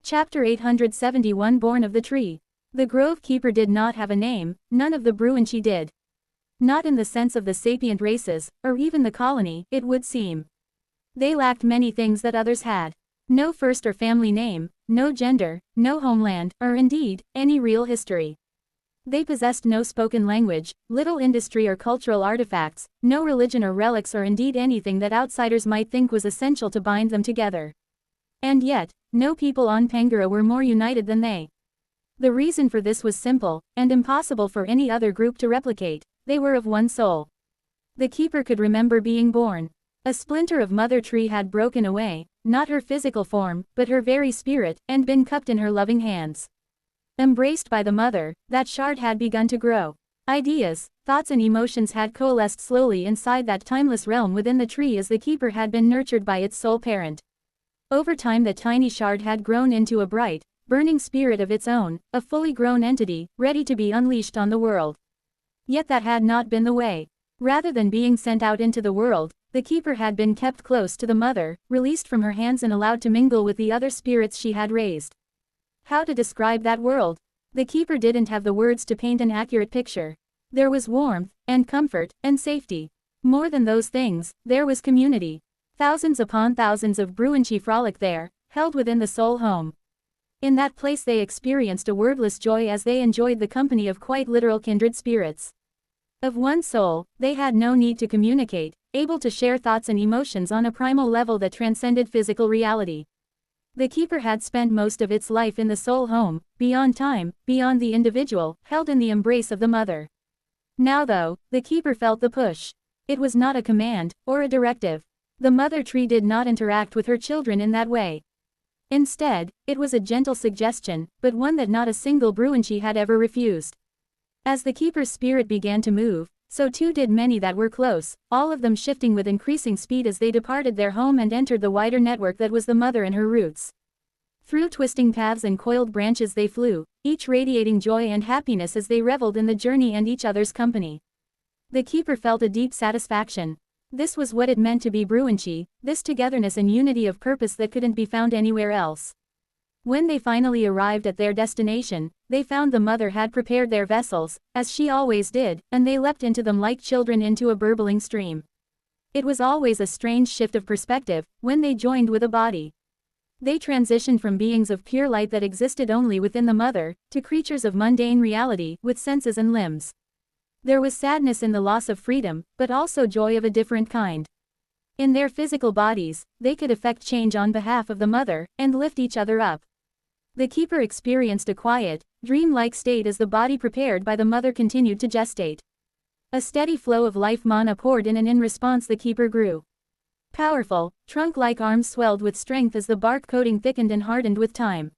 Chapter 871 Born of the Tree. The Grove Keeper did not have a name, none of the Bruinchi did. Not in the sense of the sapient races, or even the colony, it would seem. They lacked many things that others had. No first or family name, no gender, no homeland, or indeed, any real history. They possessed no spoken language, little industry or cultural artifacts, no religion or relics or indeed anything that outsiders might think was essential to bind them together. And yet, no people on Pangara were more united than they. The reason for this was simple, and impossible for any other group to replicate: they were of one soul. The keeper could remember being born. A splinter of Mother Tree had broken away, not her physical form, but her very spirit, and been cupped in her loving hands. Embraced by the mother, that shard had begun to grow. Ideas, thoughts and emotions had coalesced slowly inside that timeless realm within the tree as the keeper had been nurtured by its sole parent. Over time the tiny shard had grown into a bright, burning spirit of its own, a fully grown entity, ready to be unleashed on the world. Yet that had not been the way. Rather than being sent out into the world, the keeper had been kept close to the mother, released from her hands and allowed to mingle with the other spirits she had raised. How to describe that world? The keeper didn't have the words to paint an accurate picture. There was warmth, and comfort, and safety. More than those things, there was community. Thousands upon thousands of Bruinchi frolicked there, held within the soul home. In that place they experienced a wordless joy as they enjoyed the company of quite literal kindred spirits. Of one soul, they had no need to communicate, able to share thoughts and emotions on a primal level that transcended physical reality. The keeper had spent most of its life in the soul home, beyond time, beyond the individual, held in the embrace of the mother. Now though, the keeper felt the push. It was not a command, or a directive. The Mother Tree did not interact with her children in that way. Instead, it was a gentle suggestion, but one that not a single Bruinchi had ever refused. As the keeper's spirit began to move, so too did many that were close, all of them shifting with increasing speed as they departed their home and entered the wider network that was the mother and her roots. Through twisting paths and coiled branches they flew, each radiating joy and happiness as they reveled in the journey and each other's company. The keeper felt a deep satisfaction. This was what it meant to be Bruinchi, this togetherness and unity of purpose that couldn't be found anywhere else. When they finally arrived at their destination, they found the mother had prepared their vessels, as she always did, and they leapt into them like children into a burbling stream. It was always a strange shift of perspective, when they joined with a body. They transitioned from beings of pure light that existed only within the mother, to creatures of mundane reality, with senses and limbs. There was sadness in the loss of freedom, but also joy of a different kind. In their physical bodies, they could effect change on behalf of the mother, and lift each other up. The keeper experienced a quiet, dream-like state as the body prepared by the mother continued to gestate. A steady flow of life mana poured in and in response the keeper grew. Powerful, trunk-like arms swelled with strength as the bark coating thickened and hardened with time.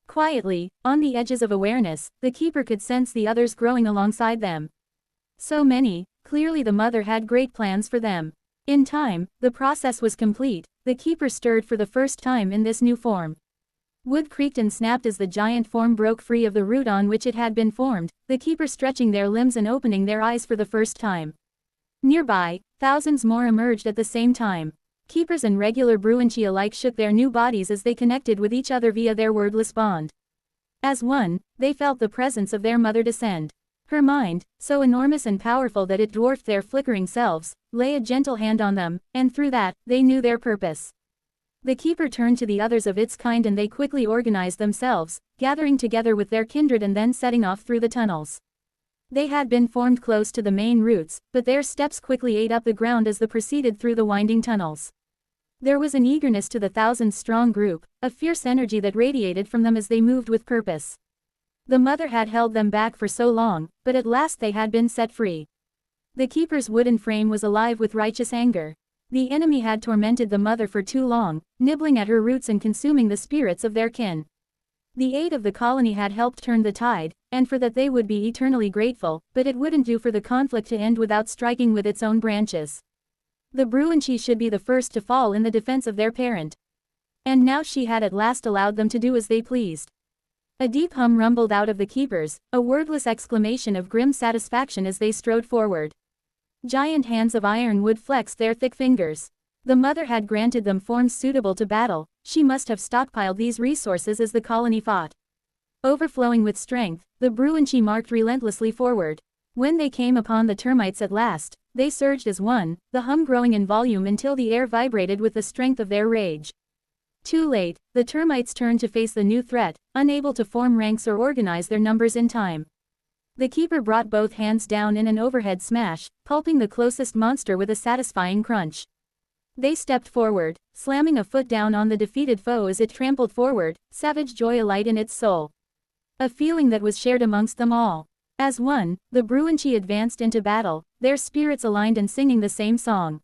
Quietly, on the edges of awareness, the keeper could sense the others growing alongside them. So many, clearly the mother had great plans for them. In time, the process was complete, the keeper stirred for the first time in this new form. Wood creaked and snapped as the giant form broke free of the root on which it had been formed, the keeper stretching their limbs and opening their eyes for the first time. Nearby, thousands more emerged at the same time. Keepers and regular Bruinchi alike shook their new bodies as they connected with each other via their wordless bond. As one, they felt the presence of their mother descend. Her mind, so enormous and powerful that it dwarfed their flickering selves, lay a gentle hand on them, and through that, they knew their purpose. The keeper turned to the others of its kind and they quickly organized themselves, gathering together with their kindred and then setting off through the tunnels. They had been formed close to the main routes, but their steps quickly ate up the ground as they proceeded through the winding tunnels. There was an eagerness to the thousand-strong group, a fierce energy that radiated from them as they moved with purpose. The mother had held them back for so long, but at last they had been set free. The keeper's wooden frame was alive with righteous anger. The enemy had tormented the mother for too long, nibbling at her roots and consuming the spirits of their kin. The aid of the colony had helped turn the tide, and for that they would be eternally grateful, but it wouldn't do for the conflict to end without striking with its own branches. The Bruinchi should be the first to fall in the defense of their parent. And now she had at last allowed them to do as they pleased. A deep hum rumbled out of the keepers, a wordless exclamation of grim satisfaction as they strode forward. Giant hands of iron wood flexed their thick fingers. The mother had granted them forms suitable to battle, she must have stockpiled these resources as the colony fought. Overflowing with strength, the Bruinchi marked relentlessly forward. When they came upon the termites at last, they surged as one, the hum growing in volume until the air vibrated with the strength of their rage. Too late, the termites turned to face the new threat, unable to form ranks or organize their numbers in time. The keeper brought both hands down in an overhead smash, pulping the closest monster with a satisfying crunch. They stepped forward, slamming a foot down on the defeated foe as it trampled forward, savage joy alight in its soul. A feeling that was shared amongst them all. As one, the Bruinchi advanced into battle, their spirits aligned and singing the same song.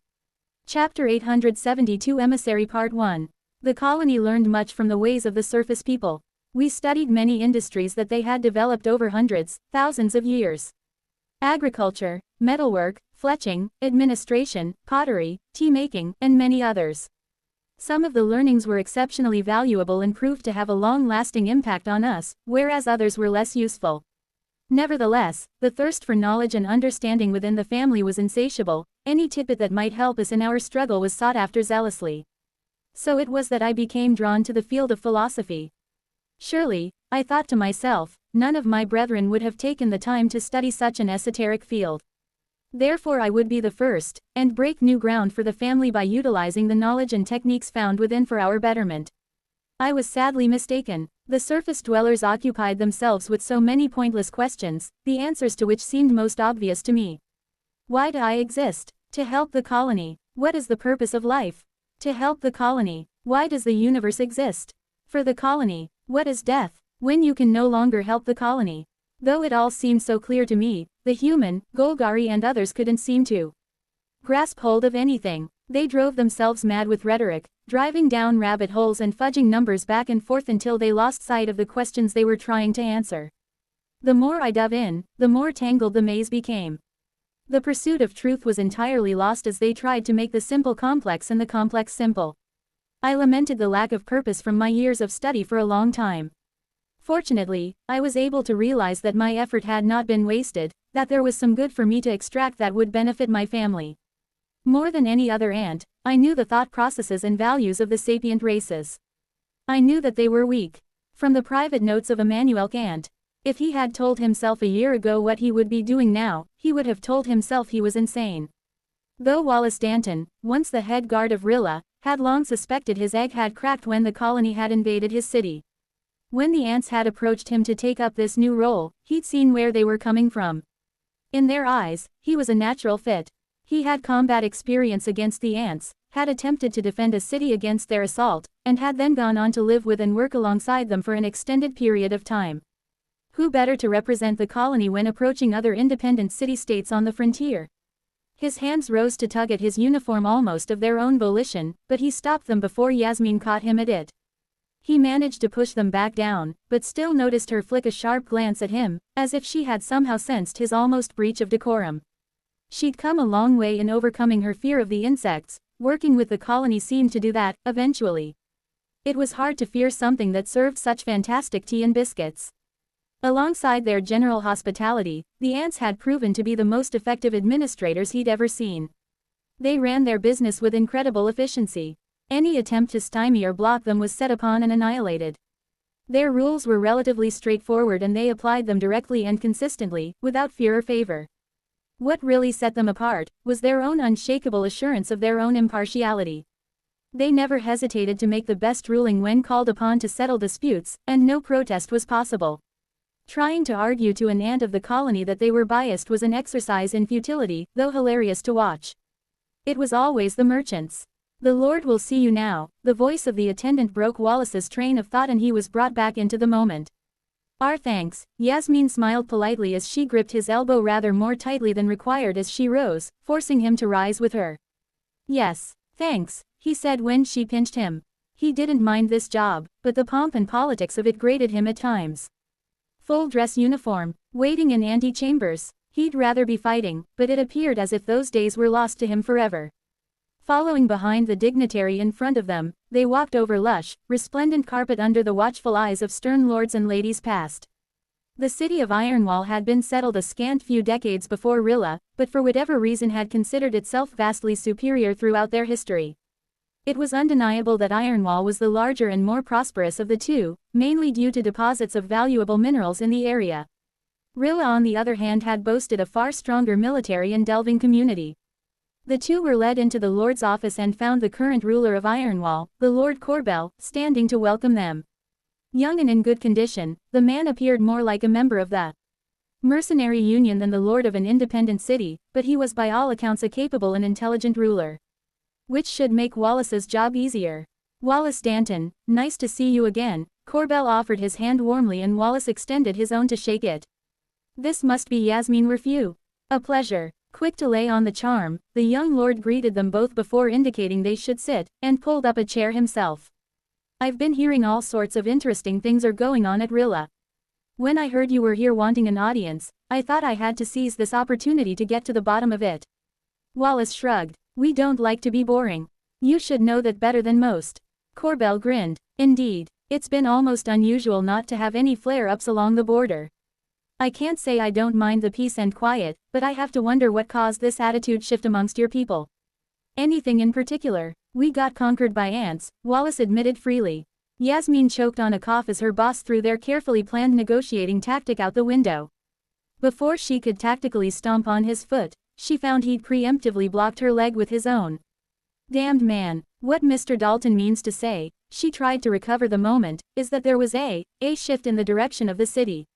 Chapter 872 Emissary Part 1. The colony learned much from the ways of the surface people. We studied many industries that they had developed over hundreds, thousands of years. Agriculture, metalwork, fletching, administration, pottery, tea-making, and many others. Some of the learnings were exceptionally valuable and proved to have a long-lasting impact on us, whereas others were less useful. Nevertheless, the thirst for knowledge and understanding within the family was insatiable, any tidbit that might help us in our struggle was sought after zealously. So it was that I became drawn to the field of philosophy. Surely, I thought to myself, none of my brethren would have taken the time to study such an esoteric field. Therefore I would be the first, and break new ground for the family by utilizing the knowledge and techniques found within for our betterment. I was sadly mistaken. The surface dwellers occupied themselves with so many pointless questions, the answers to which seemed most obvious to me. Why do I exist? To help the colony. What is the purpose of life? To help the colony. Why does the universe exist? For the colony. What is death? When you can no longer help the colony. Though it all seemed so clear to me, the human, Golgari and others couldn't seem to grasp hold of anything. They drove themselves mad with rhetoric, driving down rabbit holes and fudging numbers back and forth until they lost sight of the questions they were trying to answer. The more I dove in, the more tangled the maze became. The pursuit of truth was entirely lost as they tried to make the simple complex and the complex simple. I lamented the lack of purpose from my years of study for a long time. Fortunately, I was able to realize that my effort had not been wasted, that there was some good for me to extract that would benefit my family. More than any other ant, I knew the thought processes and values of the sapient races. I knew that they were weak. From the private notes of Immanuel Kant. If he had told himself a year ago what he would be doing now, he would have told himself he was insane. Though Wallace Danton, once the head guard of Rilla, had long suspected his egg had cracked when the colony had invaded his city. When the ants had approached him to take up this new role, he'd seen where they were coming from. In their eyes, he was a natural fit. He had combat experience against the ants, had attempted to defend a city against their assault, and had then gone on to live with and work alongside them for an extended period of time. Who better to represent the colony when approaching other independent city-states on the frontier? His hands rose to tug at his uniform almost of their own volition, but he stopped them before Yasmin caught him at it. He managed to push them back down, but still noticed her flick a sharp glance at him, as if she had somehow sensed his almost breach of decorum. She'd come a long way in overcoming her fear of the insects, working with the colony seemed to do that, eventually. It was hard to fear something that served such fantastic tea and biscuits. Alongside their general hospitality, the ants had proven to be the most effective administrators he'd ever seen. They ran their business with incredible efficiency. Any attempt to stymie or block them was set upon and annihilated. Their rules were relatively straightforward and they applied them directly and consistently, without fear or favor. What really set them apart was their own unshakable assurance of their own impartiality. They never hesitated to make the best ruling when called upon to settle disputes, and no protest was possible. Trying to argue to an ant of the colony that they were biased was an exercise in futility, though hilarious to watch. It was always the merchants. "The Lord will see you now," the voice of the attendant broke Wallace's train of thought and he was brought back into the moment. "Our thanks," Yasmin smiled politely as she gripped his elbow rather more tightly than required as she rose, forcing him to rise with her. "Yes, thanks," he said when she pinched him. He didn't mind this job, but the pomp and politics of it grated him at times. Full-dress uniform, waiting in antechambers. He'd rather be fighting, but it appeared as if those days were lost to him forever. Following behind the dignitary in front of them, they walked over lush, resplendent carpet under the watchful eyes of stern lords and ladies past. The city of Ironwall had been settled a scant few decades before Rilla, but for whatever reason had considered itself vastly superior throughout their history. It was undeniable that Ironwall was the larger and more prosperous of the two, mainly due to deposits of valuable minerals in the area. Rilla on the other hand had boasted a far stronger military and delving community. The two were led into the Lord's office and found the current ruler of Ironwall, the Lord Corbell, standing to welcome them. Young and in good condition, the man appeared more like a member of the mercenary union than the lord of an independent city, but he was by all accounts a capable and intelligent ruler. Which should make Wallace's job easier. Wallace Danton, nice to see you again. Corbell offered his hand warmly and Wallace extended his own to shake it. This must be Yasmin Refu. A pleasure. Quick to lay on the charm, the young lord greeted them both before indicating they should sit, and pulled up a chair himself. I've been hearing all sorts of interesting things are going on at Rilla. When I heard you were here wanting an audience, I thought I had to seize this opportunity to get to the bottom of it. Wallace shrugged. We don't like to be boring. You should know that better than most. Corbell grinned. Indeed, it's been almost unusual not to have any flare-ups along the border. I can't say I don't mind the peace and quiet, but I have to wonder what caused this attitude shift amongst your people. Anything in particular? We got conquered by ants, Wallace admitted freely. Yasmin choked on a cough as her boss threw their carefully planned negotiating tactic out the window. Before she could tactically stomp on his foot, she found he'd preemptively blocked her leg with his own. Damned man, what Mr. Dalton means to say, she tried to recover the moment, is that there was a shift in the direction of the city.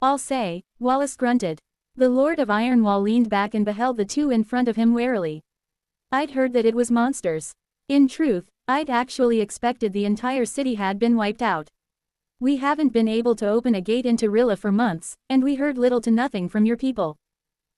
I'll say, Wallace grunted. The Lord of Ironwall leaned back and beheld the two in front of him warily. I'd heard that it was monsters. In truth, I'd actually expected the entire city had been wiped out. We haven't been able to open a gate into Rilla for months, and we heard little to nothing from your people.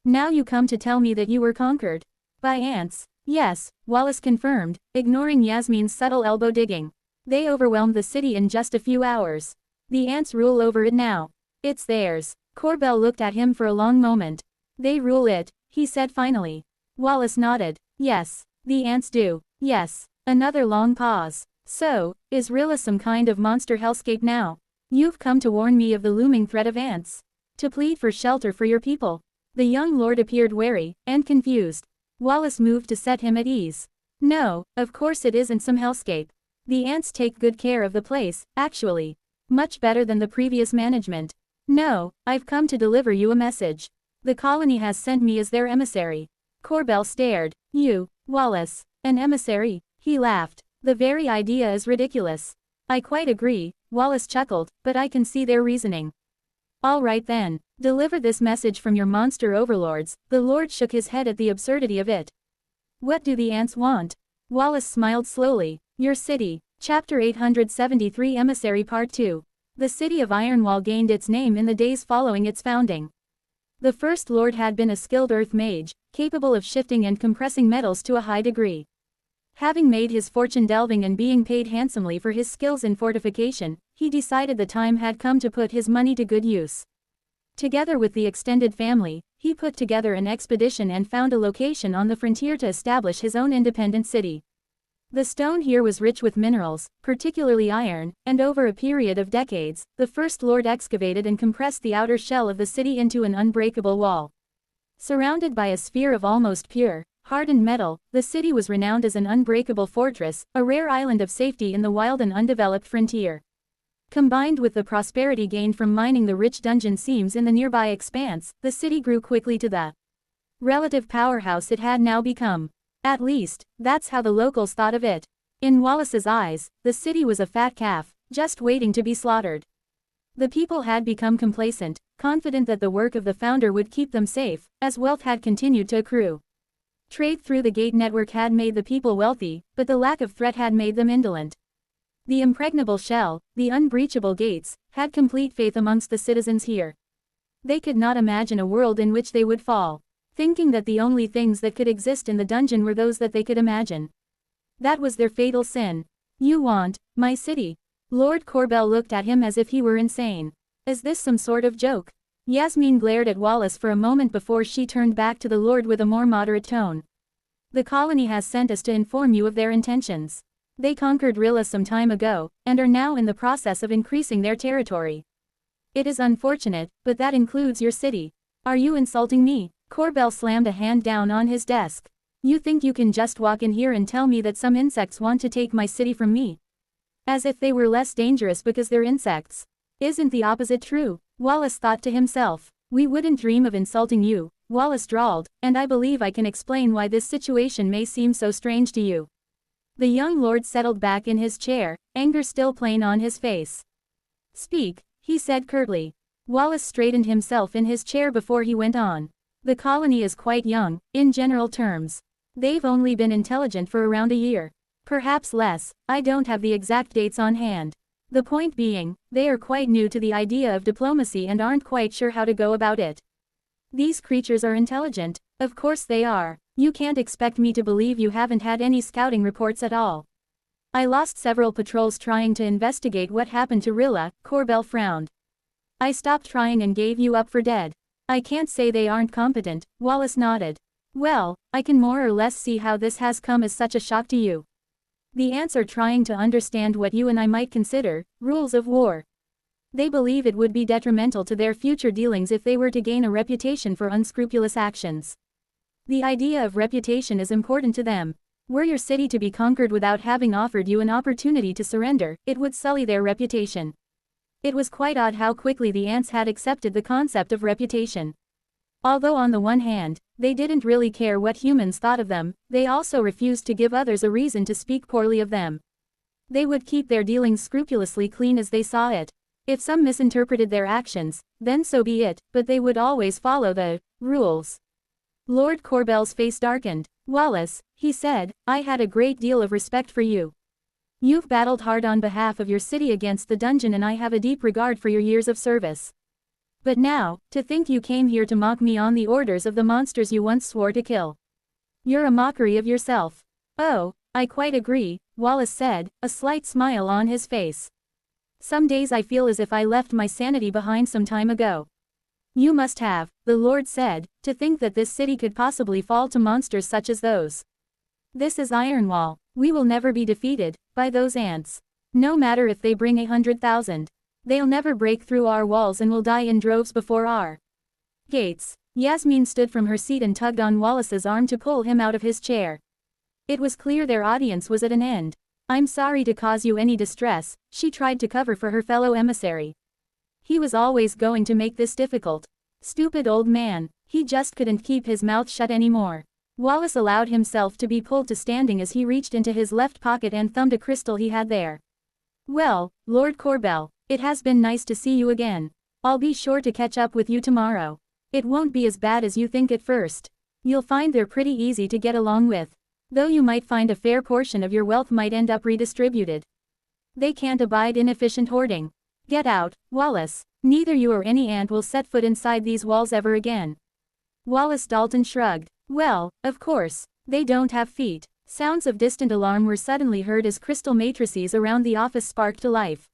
Now you come to tell me that you were conquered. By ants. Yes, Wallace confirmed, ignoring Yasmin's subtle elbow digging. They overwhelmed the city in just a few hours. The ants rule over it now. It's theirs. Corbell looked at him for a long moment. They rule it, he said finally. Wallace nodded. Yes, the ants do. Yes. Another long pause. So, is Rilla some kind of monster hellscape now? You've come to warn me of the looming threat of ants. To plead for shelter for your people. The young lord appeared wary and confused. Wallace moved to set him at ease. No, of course it isn't some hellscape. The ants take good care of the place, actually. Much better than the previous management. No, I've come to deliver you a message. The colony has sent me as their emissary. Corbell stared. You, Wallace, an emissary? He laughed. The very idea is ridiculous. I quite agree, Wallace chuckled, but I can see their reasoning. All right then, deliver this message from your monster overlords. The Lord shook his head at the absurdity of it. What do the ants want? Wallace smiled slowly. Your city. Chapter 873 Emissary Part 2. The city of Ironwall gained its name in the days following its founding. The First Lord had been a skilled earth mage, capable of shifting and compressing metals to a high degree. Having made his fortune delving and being paid handsomely for his skills in fortification, he decided the time had come to put his money to good use. Together with the extended family, he put together an expedition and found a location on the frontier to establish his own independent city. The stone here was rich with minerals, particularly iron, and over a period of decades, the First Lord excavated and compressed the outer shell of the city into an unbreakable wall. Surrounded by a sphere of almost pure, hardened metal, the city was renowned as an unbreakable fortress, a rare island of safety in the wild and undeveloped frontier. Combined with the prosperity gained from mining the rich dungeon seams in the nearby expanse, the city grew quickly to the relative powerhouse it had now become. At least, that's how the locals thought of it. In Wallace's eyes, the city was a fat calf, just waiting to be slaughtered. The people had become complacent, confident that the work of the founder would keep them safe, as wealth had continued to accrue. Trade through the gate network had made the people wealthy, but the lack of threat had made them indolent. The impregnable shell, the unbreachable gates, had complete faith amongst the citizens here. They could not imagine a world in which they would fall, thinking that the only things that could exist in the dungeon were those that they could imagine. That was their fatal sin. You want my city? Lord Corbell looked at him as if he were insane. Is this some sort of joke? Yasmin glared at Wallace for a moment before she turned back to the Lord with a more moderate tone. The colony has sent us to inform you of their intentions. They conquered Rilla some time ago, and are now in the process of increasing their territory. It is unfortunate, but that includes your city. Are you insulting me? Corbell slammed a hand down on his desk. You think you can just walk in here and tell me that some insects want to take my city from me? As if they were less dangerous because they're insects. Isn't the opposite true? Wallace thought to himself. We wouldn't dream of insulting you, Wallace drawled, and I believe I can explain why this situation may seem so strange to you. The young lord settled back in his chair, anger still plain on his face. Speak, he said curtly. Wallace straightened himself in his chair before he went on. The colony is quite young, in general terms. They've only been intelligent for around a year. Perhaps less, I don't have the exact dates on hand. The point being, they are quite new to the idea of diplomacy and aren't quite sure how to go about it. These creatures are intelligent, of course they are. You can't expect me to believe you haven't had any scouting reports at all. I lost several patrols trying to investigate what happened to Rilla, Corbell frowned. I stopped trying and gave you up for dead. I can't say they aren't competent, Wallace nodded. Well, I can more or less see how this has come as such a shock to you. The ants are trying to understand what you and I might consider rules of war. They believe it would be detrimental to their future dealings if they were to gain a reputation for unscrupulous actions. The idea of reputation is important to them. Were your city to be conquered without having offered you an opportunity to surrender, it would sully their reputation. It was quite odd how quickly the ants had accepted the concept of reputation. Although on the one hand, they didn't really care what humans thought of them, they also refused to give others a reason to speak poorly of them. They would keep their dealings scrupulously clean as they saw it. If some misinterpreted their actions, then so be it, but they would always follow the rules. Lord Corbell's face darkened. Wallace, he said, I had a great deal of respect for you. You've battled hard on behalf of your city against the dungeon and I have a deep regard for your years of service. But now, to think you came here to mock me on the orders of the monsters you once swore to kill. You're a mockery of yourself. Oh, I quite agree, Wallace said, a slight smile on his face. Some days I feel as if I left my sanity behind some time ago. You must have, the Lord said, to think that this city could possibly fall to monsters such as those. This is Ironwall. We will never be defeated by those ants. No matter if they bring 100,000. They'll never break through our walls and will die in droves before our gates. Yasmin stood from her seat and tugged on Wallace's arm to pull him out of his chair. It was clear their audience was at an end. I'm sorry to cause you any distress, she tried to cover for her fellow emissary. He was always going to make this difficult. Stupid old man, he just couldn't keep his mouth shut anymore. Wallace allowed himself to be pulled to standing as he reached into his left pocket and thumbed a crystal he had there. Well, Lord Corbell, it has been nice to see you again. I'll be sure to catch up with you tomorrow. It won't be as bad as you think at first. You'll find they're pretty easy to get along with. Though you might find a fair portion of your wealth might end up redistributed. They can't abide inefficient hoarding. Get out, Wallace. Neither you or any ant will set foot inside these walls ever again. Wallace Dalton shrugged. Well, of course, they don't have feet. Sounds of distant alarm were suddenly heard as crystal matrices around the office sparked to life.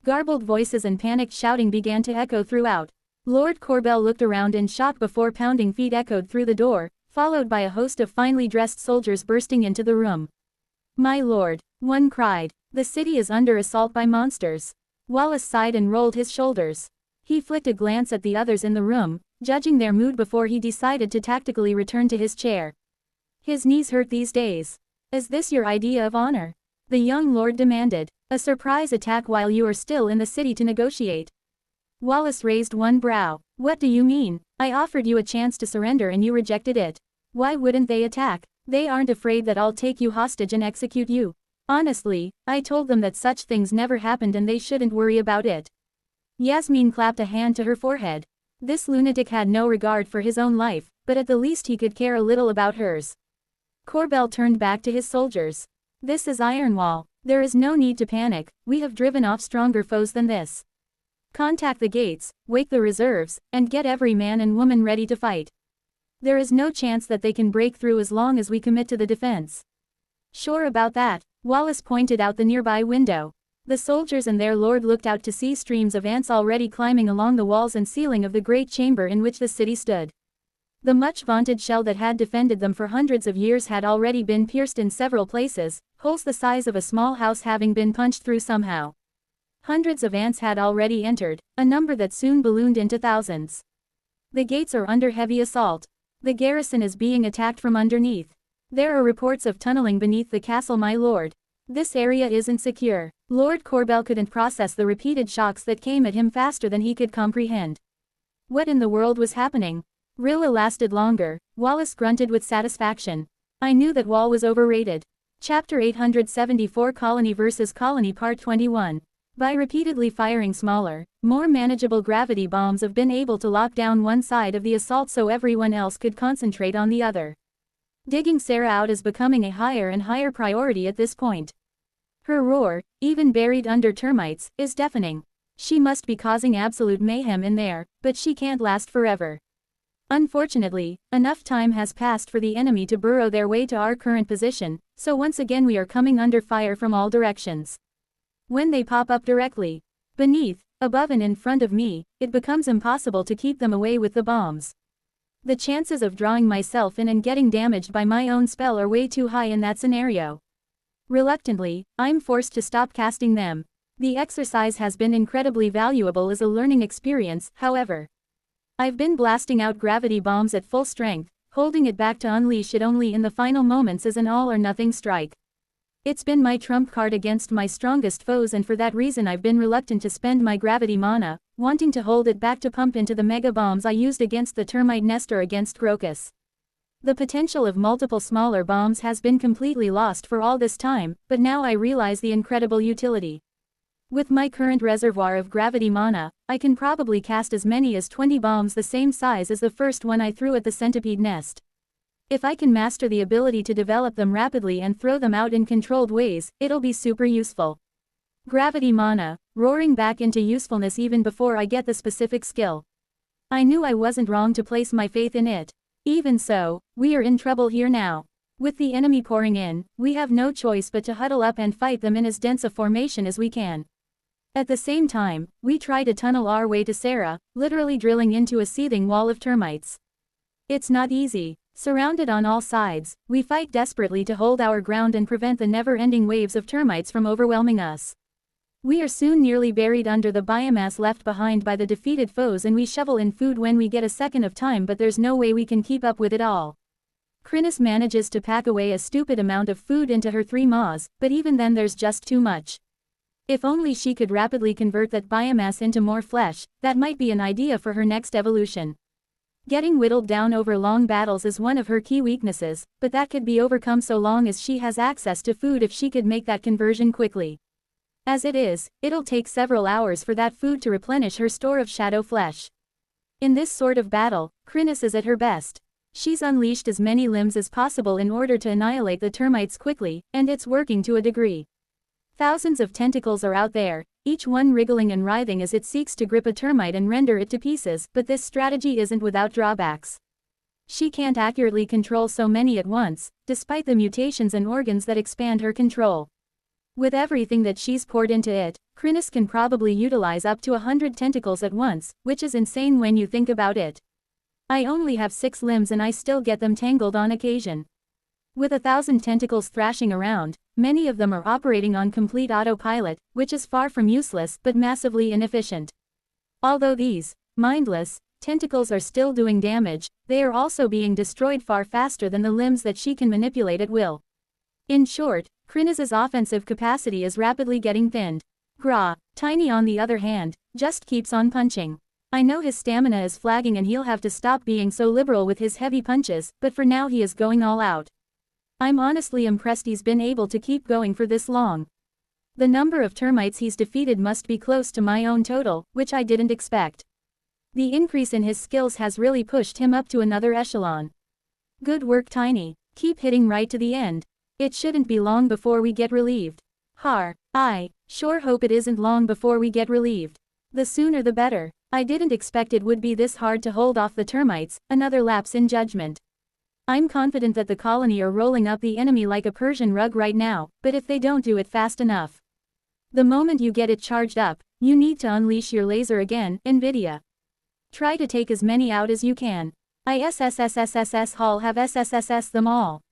Garbled voices and panicked shouting began to echo throughout. Lord Corbell looked around in shock before pounding feet echoed through the door, followed by a host of finely dressed soldiers bursting into the room. My lord, one cried. The city is under assault by monsters. Wallace sighed and rolled his shoulders. He flicked a glance at the others in the room, judging their mood before he decided to tactically return to his chair. His knees hurt these days. Is this your idea of honor? The young lord demanded. A surprise attack while you are still in the city to negotiate. Wallace raised one brow. What do you mean? I offered you a chance to surrender and you rejected it. Why wouldn't they attack? They aren't afraid that I'll take you hostage and execute you. Honestly, I told them that such things never happened and they shouldn't worry about it. Yasmin clapped a hand to her forehead. This lunatic had no regard for his own life, but at the least he could care a little about hers. Corbell turned back to his soldiers. This is Ironwall. There is no need to panic, we have driven off stronger foes than this. Contact the gates, wake the reserves, and get every man and woman ready to fight. There is no chance that they can break through as long as we commit to the defense. Sure about that, Wallace pointed out the nearby window. The soldiers and their lord looked out to see streams of ants already climbing along the walls and ceiling of the great chamber in which the city stood. The much-vaunted shell that had defended them for hundreds of years had already been pierced in several places, holes the size of a small house having been punched through somehow. Hundreds of ants had already entered, a number that soon ballooned into thousands. The gates are under heavy assault. The garrison is being attacked from underneath. There are reports of tunneling beneath the castle, my lord. This area isn't secure. Lord Corbel couldn't process the repeated shocks that came at him faster than he could comprehend. What in the world was happening? Rilla lasted longer. Wallace grunted with satisfaction. I knew that wall was overrated. Chapter 874, Colony vs. Colony Part 21. By repeatedly firing smaller, more manageable gravity bombs, have been able to lock down one side of the assault so everyone else could concentrate on the other. Digging Sarah out is becoming a higher and higher priority at this point. Her roar, even buried under termites, is deafening. She must be causing absolute mayhem in there, but she can't last forever. Unfortunately, enough time has passed for the enemy to burrow their way to our current position, so once again we are coming under fire from all directions. When they pop up directly beneath, above and in front of me, it becomes impossible to keep them away with the bombs. The chances of drawing myself in and getting damaged by my own spell are way too high in that scenario. Reluctantly, I'm forced to stop casting them. The exercise has been incredibly valuable as a learning experience, however. I've been blasting out gravity bombs at full strength, holding it back to unleash it only in the final moments as an all-or-nothing strike. It's been my trump card against my strongest foes, and for that reason I've been reluctant to spend my gravity mana, wanting to hold it back to pump into the mega bombs I used against the termite nest or against Crocus. The potential of multiple smaller bombs has been completely lost for all this time, but now I realize the incredible utility. With my current reservoir of gravity mana, I can probably cast as many as 20 bombs the same size as the first one I threw at the centipede nest. If I can master the ability to develop them rapidly and throw them out in controlled ways, it'll be super useful. Gravity mana, roaring back into usefulness even before I get the specific skill. I knew I wasn't wrong to place my faith in it. Even so, we are in trouble here now. With the enemy pouring in, we have no choice but to huddle up and fight them in as dense a formation as we can. At the same time, we try to tunnel our way to Sarah, literally drilling into a seething wall of termites. It's not easy. Surrounded on all sides, we fight desperately to hold our ground and prevent the never-ending waves of termites from overwhelming us. We are soon nearly buried under the biomass left behind by the defeated foes, and we shovel in food when we get a second of time, but there's no way we can keep up with it all. Chrysalis manages to pack away a stupid amount of food into her 3 maws, but even then there's just too much. If only she could rapidly convert that biomass into more flesh, that might be an idea for her next evolution. Getting whittled down over long battles is one of her key weaknesses, but that could be overcome so long as she has access to food if she could make that conversion quickly. As it is, it'll take several hours for that food to replenish her store of shadow flesh. In this sort of battle, Chrysalis is at her best. She's unleashed as many limbs as possible in order to annihilate the termites quickly, and it's working to a degree. Thousands of tentacles are out there, each one wriggling and writhing as it seeks to grip a termite and render it to pieces, but this strategy isn't without drawbacks. She can't accurately control so many at once, despite the mutations and organs that expand her control. With everything that she's poured into it, Chrysalis can probably utilize up to 100 tentacles at once, which is insane when you think about it. I only have 6 limbs and I still get them tangled on occasion. With 1,000 tentacles thrashing around, many of them are operating on complete autopilot, which is far from useless but massively inefficient. Although these mindless tentacles are still doing damage, they are also being destroyed far faster than the limbs that she can manipulate at will. In short, Chrysalis' offensive capacity is rapidly getting thinned. Tiny on the other hand, just keeps on punching. I know his stamina is flagging and he'll have to stop being so liberal with his heavy punches, but for now he is going all out. I'm honestly impressed he's been able to keep going for this long. The number of termites he's defeated must be close to my own total, which I didn't expect. The increase in his skills has really pushed him up to another echelon. Good work, Tiny. Keep hitting right to the end. It shouldn't be long before we get relieved. I sure hope it isn't long before we get relieved. The sooner the better. I didn't expect it would be this hard to hold off the termites. Another lapse in judgment. I'm confident that the colony are rolling up the enemy like a Persian rug right now, but if they don't do it fast enough. The moment you get it charged up, you need to unleash your laser again, NVIDIA. Try to take as many out as you can. ISSSSSS Hall have SSSS them all.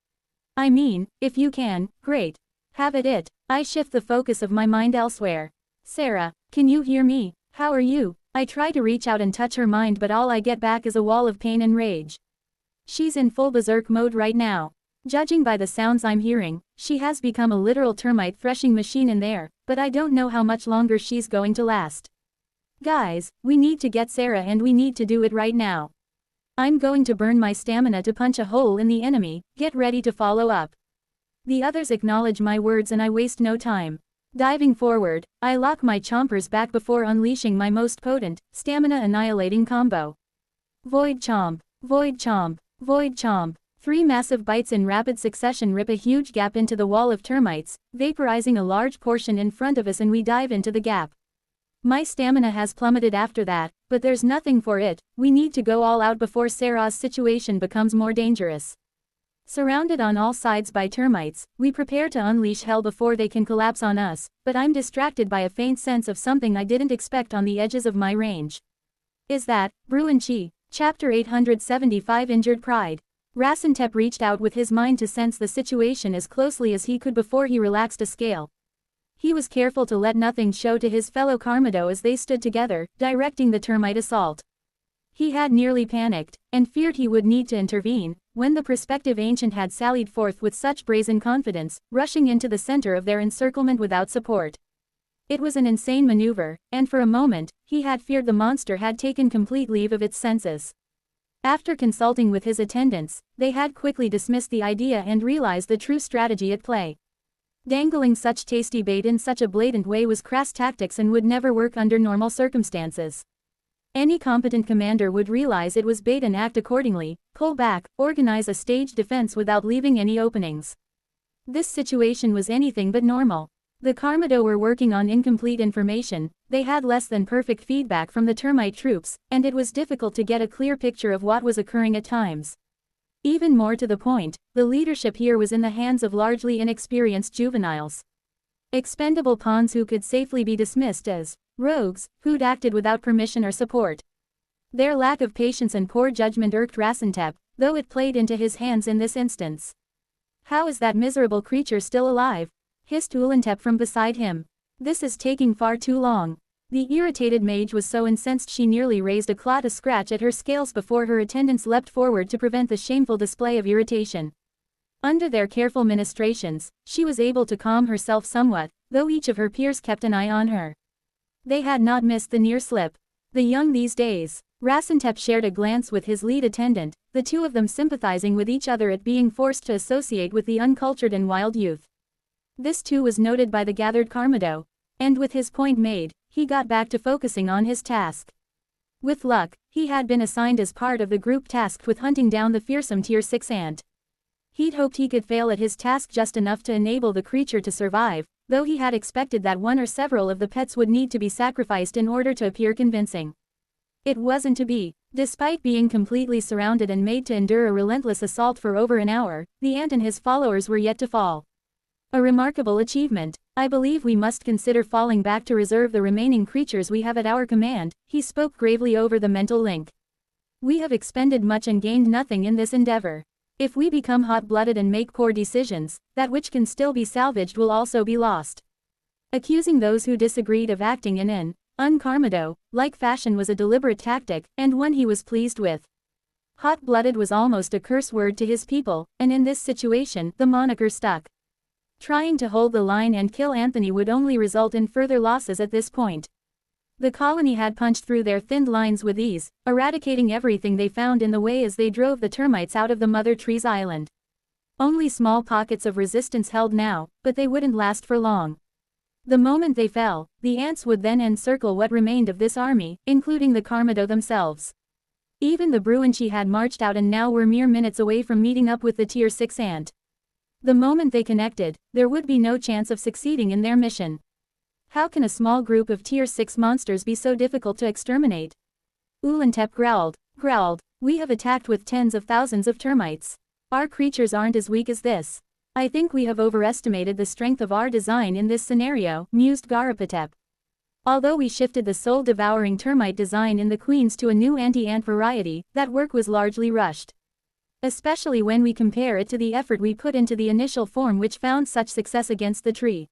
I mean, if you can, great. Have at it. I shift the focus of my mind elsewhere. Sarah, can you hear me? How are you? I try to reach out and touch her mind, but all I get back is a wall of pain and rage. She's in full berserk mode right now. Judging by the sounds I'm hearing, she has become a literal termite threshing machine in there, but I don't know how much longer she's going to last. Guys, we need to get Sarah and we need to do it right now. I'm going to burn my stamina to punch a hole in the enemy, get ready to follow up. The others acknowledge my words and I waste no time. Diving forward, I lock my chompers back before unleashing my most potent, stamina-annihilating combo. Void Chomp, Void Chomp, Void Chomp. 3 massive bites in rapid succession rip a huge gap into the wall of termites, vaporizing a large portion in front of us and we dive into the gap. My stamina has plummeted after that, but there's nothing for it, we need to go all out before Sarah's situation becomes more dangerous. Surrounded on all sides by termites, we prepare to unleash hell before they can collapse on us, but I'm distracted by a faint sense of something I didn't expect on the edges of my range. Is that, Bruin Chi? Chapter 875 Injured Pride. Rasentep reached out with his mind to sense the situation as closely as he could before he relaxed a scale. He was careful to let nothing show to his fellow Karmado as they stood together, directing the termite assault. He had nearly panicked, and feared he would need to intervene, when the prospective ancient had sallied forth with such brazen confidence, rushing into the center of their encirclement without support. It was an insane maneuver, and for a moment, he had feared the monster had taken complete leave of its senses. After consulting with his attendants, they had quickly dismissed the idea and realized the true strategy at play. Dangling such tasty bait in such a blatant way was crass tactics and would never work under normal circumstances. Any competent commander would realize it was bait and act accordingly, pull back, organize a staged defense without leaving any openings. This situation was anything but normal. The Karmado were working on incomplete information, they had less than perfect feedback from the termite troops, and it was difficult to get a clear picture of what was occurring at times. Even more to the point, the leadership here was in the hands of largely inexperienced juveniles. Expendable pawns who could safely be dismissed as rogues, who'd acted without permission or support. Their lack of patience and poor judgment irked Rasentep, though it played into his hands in this instance. How is that miserable creature still alive? Hissed Ulantep from beside him. This is taking far too long. The irritated mage was so incensed she nearly raised a claw to scratch at her scales before her attendants leapt forward to prevent the shameful display of irritation. Under their careful ministrations, she was able to calm herself somewhat, though each of her peers kept an eye on her. They had not missed the near slip. The young these days. Rasentep shared a glance with his lead attendant, the two of them sympathizing with each other at being forced to associate with the uncultured and wild youth. This too was noted by the gathered Karmado, and with his point made, he got back to focusing on his task. With luck, he had been assigned as part of the group tasked with hunting down the fearsome Tier 6 ant. He'd hoped he could fail at his task just enough to enable the creature to survive, though he had expected that one or several of the pets would need to be sacrificed in order to appear convincing. It wasn't to be. Despite being completely surrounded and made to endure a relentless assault for over an hour, the ant and his followers were yet to fall. A remarkable achievement. I believe we must consider falling back to reserve the remaining creatures we have at our command, he spoke gravely over the mental link. We have expended much and gained nothing in this endeavor. If we become hot-blooded and make poor decisions, that which can still be salvaged will also be lost. Accusing those who disagreed of acting in an un-Karmado-like fashion was a deliberate tactic, and one he was pleased with. Hot-blooded was almost a curse word to his people, and in this situation, the moniker stuck. Trying to hold the line and kill Anthony would only result in further losses at this point. The colony had punched through their thinned lines with ease, eradicating everything they found in the way as they drove the termites out of the Mother Tree's island. Only small pockets of resistance held now, but they wouldn't last for long. The moment they fell, the ants would then encircle what remained of this army, including the Karmado themselves. Even the Bruinchi had marched out and now were mere minutes away from meeting up with the Tier 6 ant. The moment they connected, there would be no chance of succeeding in their mission. How can a small group of Tier 6 monsters be so difficult to exterminate? Ulantep growled. We have attacked with tens of thousands of termites. Our creatures aren't as weak as this. I think we have overestimated the strength of our design in this scenario, mused Garapatep. Although we shifted the soul-devouring termite design in the queens to a new anti-ant variety, that work was largely rushed. Especially when we compare it to the effort we put into the initial form which found such success against the tree.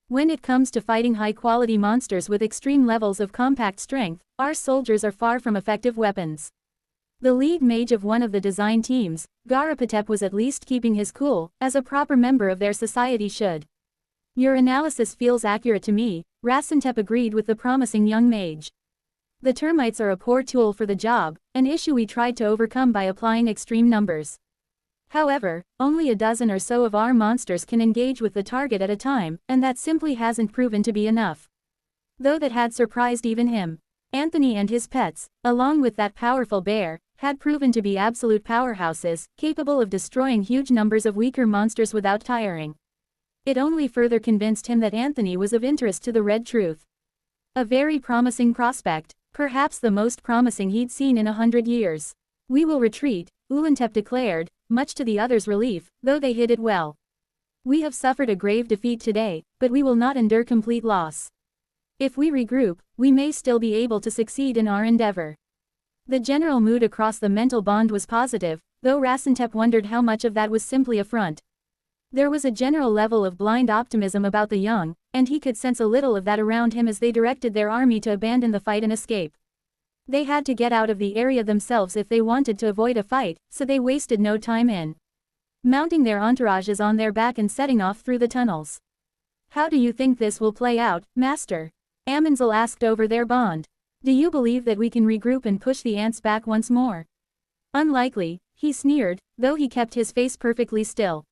When it comes to fighting high-quality monsters with extreme levels of compact strength, our soldiers are far from effective weapons. The lead mage of one of the design teams, Garapatep, was at least keeping his cool, as a proper member of their society should. Your analysis feels accurate to me, Rasantep agreed with the promising young mage. The termites are a poor tool for the job, an issue we tried to overcome by applying extreme numbers. However, only a dozen or so of our monsters can engage with the target at a time, and that simply hasn't proven to be enough. Though that had surprised even him. Anthony and his pets, along with that powerful bear, had proven to be absolute powerhouses, capable of destroying huge numbers of weaker monsters without tiring. It only further convinced him that Anthony was of interest to the Red Truth. A very promising prospect, perhaps the most promising he'd seen in 100 years. We will retreat, Ulantep declared, much to the others' relief, though they hid it well. We have suffered a grave defeat today, but we will not endure complete loss. If we regroup, we may still be able to succeed in our endeavor. The general mood across the mental bond was positive, though Rasantep wondered how much of that was simply a front. There was a general level of blind optimism about the young, and he could sense a little of that around him as they directed their army to abandon the fight and escape. They had to get out of the area themselves if they wanted to avoid a fight, so they wasted no time in mounting their entourages on their back and setting off through the tunnels. How do you think this will play out, Master? Amanzel asked over their bond. Do you believe that we can regroup and push the ants back once more? Unlikely, he sneered, though he kept his face perfectly still.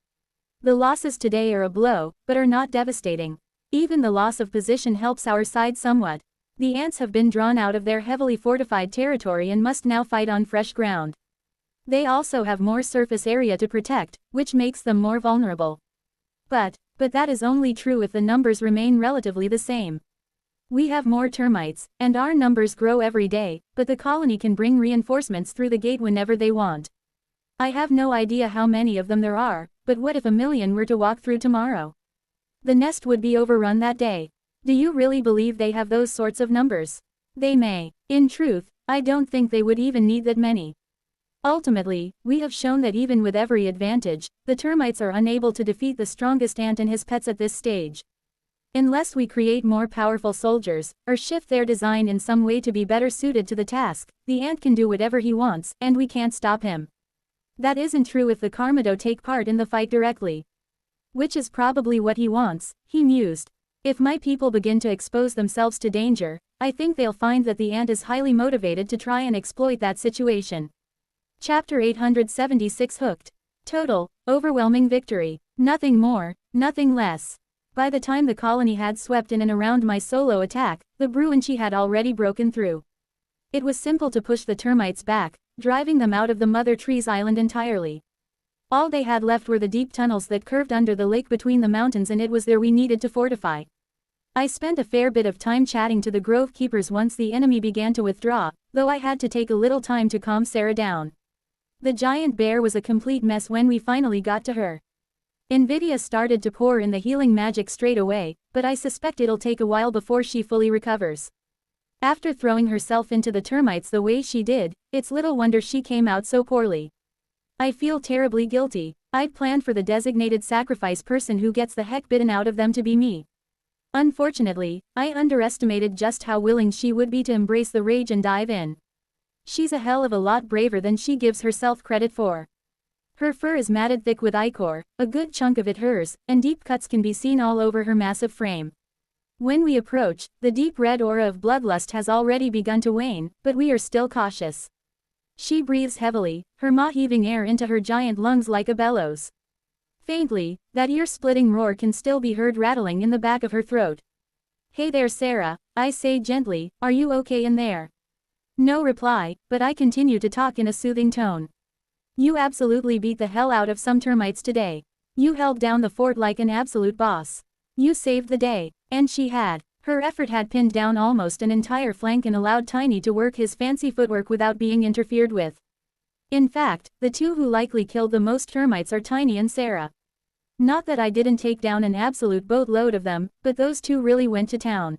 The losses today are a blow, but are not devastating. Even the loss of position helps our side somewhat. The ants have been drawn out of their heavily fortified territory and must now fight on fresh ground. They also have more surface area to protect, which makes them more vulnerable. But that is only true if the numbers remain relatively the same. We have more termites, and our numbers grow every day, but the colony can bring reinforcements through the gate whenever they want. I have no idea how many of them there are, but what if 1,000,000 were to walk through tomorrow? The nest would be overrun that day. Do you really believe they have those sorts of numbers? They may. In truth, I don't think they would even need that many. Ultimately, we have shown that even with every advantage, the termites are unable to defeat the strongest ant and his pets at this stage. Unless we create more powerful soldiers, or shift their design in some way to be better suited to the task, the ant can do whatever he wants, and we can't stop him. That isn't true if the Karmado take part in the fight directly. Which is probably what he wants, he mused. If my people begin to expose themselves to danger, I think they'll find that the ant is highly motivated to try and exploit that situation. Chapter 876 Hooked. Total, overwhelming victory. Nothing more, nothing less. By the time the colony had swept in and around my solo attack, the Bruinchi had already broken through. It was simple to push the termites back, driving them out of the Mother Tree's island entirely. All they had left were the deep tunnels that curved under the lake between the mountains, and it was there we needed to fortify. I spent a fair bit of time chatting to the grove keepers once the enemy began to withdraw, though I had to take a little time to calm Sarah down. The giant bear was a complete mess when we finally got to her. Invidia started to pour in the healing magic straight away, but I suspect it'll take a while before she fully recovers. After throwing herself into the termites the way she did, it's little wonder she came out so poorly. I feel terribly guilty. I'd planned for the designated sacrifice person who gets the heck bitten out of them to be me. Unfortunately, I underestimated just how willing she would be to embrace the rage and dive in. She's a hell of a lot braver than she gives herself credit for. Her fur is matted thick with ichor, a good chunk of it hers, and deep cuts can be seen all over her massive frame. When we approach, the deep red aura of bloodlust has already begun to wane, but we are still cautious. She breathes heavily, her maw heaving air into her giant lungs like a bellows. Faintly, that ear-splitting roar can still be heard rattling in the back of her throat. "Hey there, Sarah," I say gently, "are you okay in there?" No reply, but I continue to talk in a soothing tone. "You absolutely beat the hell out of some termites today. You held down the fort like an absolute boss. You saved the day." And she had. Her effort had pinned down almost an entire flank and allowed Tiny to work his fancy footwork without being interfered with. In fact, the two who likely killed the most termites are Tiny and Sarah. Not that I didn't take down an absolute boatload of them, but those two really went to town.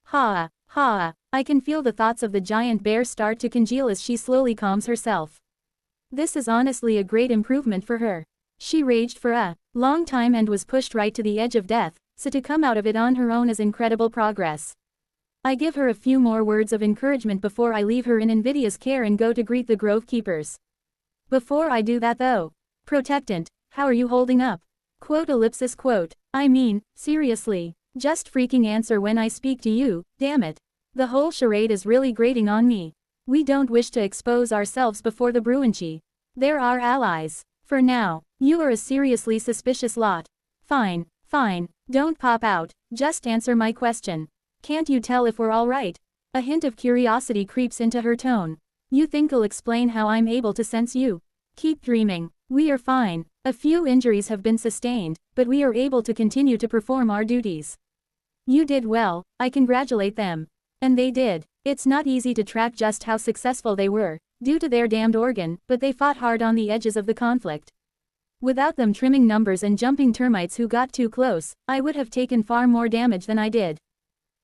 Ha! Ha! I can feel the thoughts of the giant bear start to congeal as she slowly calms herself. This is honestly a great improvement for her. She raged for a long time and was pushed right to the edge of death, so to come out of it on her own is incredible progress. I give her a few more words of encouragement before I leave her in Invidia's care and go to greet the Grove Keepers. Before I do that though. Protectant, how are you holding up? Quote ellipsis quote. I mean, seriously. Just freaking answer when I speak to you, damn it. The whole charade is really grating on me. We don't wish to expose ourselves before the Bruinchi. They're our allies. For now, you are a seriously suspicious lot. Fine, fine, don't pop out, just answer my question. Can't you tell if we're alright? A hint of curiosity creeps into her tone. You think I'll explain how I'm able to sense you? Keep dreaming. We are fine. A few injuries have been sustained, but we are able to continue to perform our duties. You did well, I congratulate them. And they did. It's not easy to track just how successful they were, due to their damned organ, but they fought hard on the edges of the conflict. Without them trimming numbers and jumping termites who got too close, I would have taken far more damage than I did.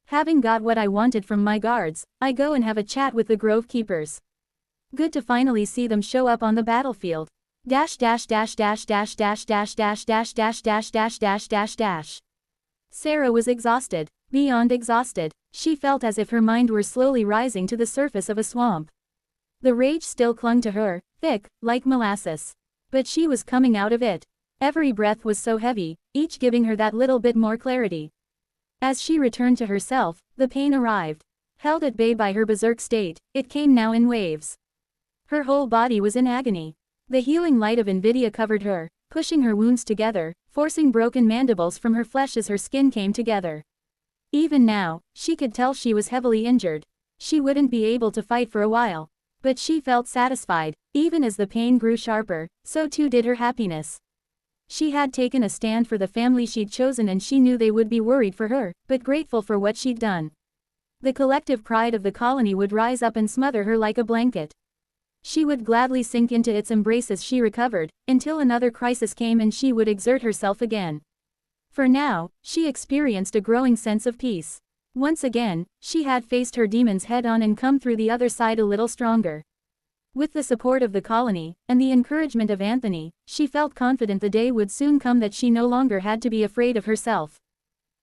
Having got what I wanted from my guards, I go and have a chat with the Grove Keepers. Good to finally see them show up on the battlefield. Sarah was exhausted, beyond exhausted. She felt as if her mind were slowly rising to the surface of a swamp. The rage still clung to her, thick, like molasses. But she was coming out of it. Every breath was so heavy, each giving her that little bit more clarity. As she returned to herself, the pain arrived. Held at bay by her berserk state, it came now in waves. Her whole body was in agony. The healing light of Invidia covered her, pushing her wounds together, forcing broken mandibles from her flesh as her skin came together. Even now, she could tell she was heavily injured. She wouldn't be able to fight for a while. But she felt satisfied. Even as the pain grew sharper, so too did her happiness. She had taken a stand for the family she'd chosen and she knew they would be worried for her, but grateful for what she'd done. The collective pride of the colony would rise up and smother her like a blanket. She would gladly sink into its embrace as she recovered, until another crisis came and she would exert herself again. For now, she experienced a growing sense of peace. Once again, she had faced her demons head-on and come through the other side a little stronger. With the support of the colony, and the encouragement of Anthony, she felt confident the day would soon come that she no longer had to be afraid of herself.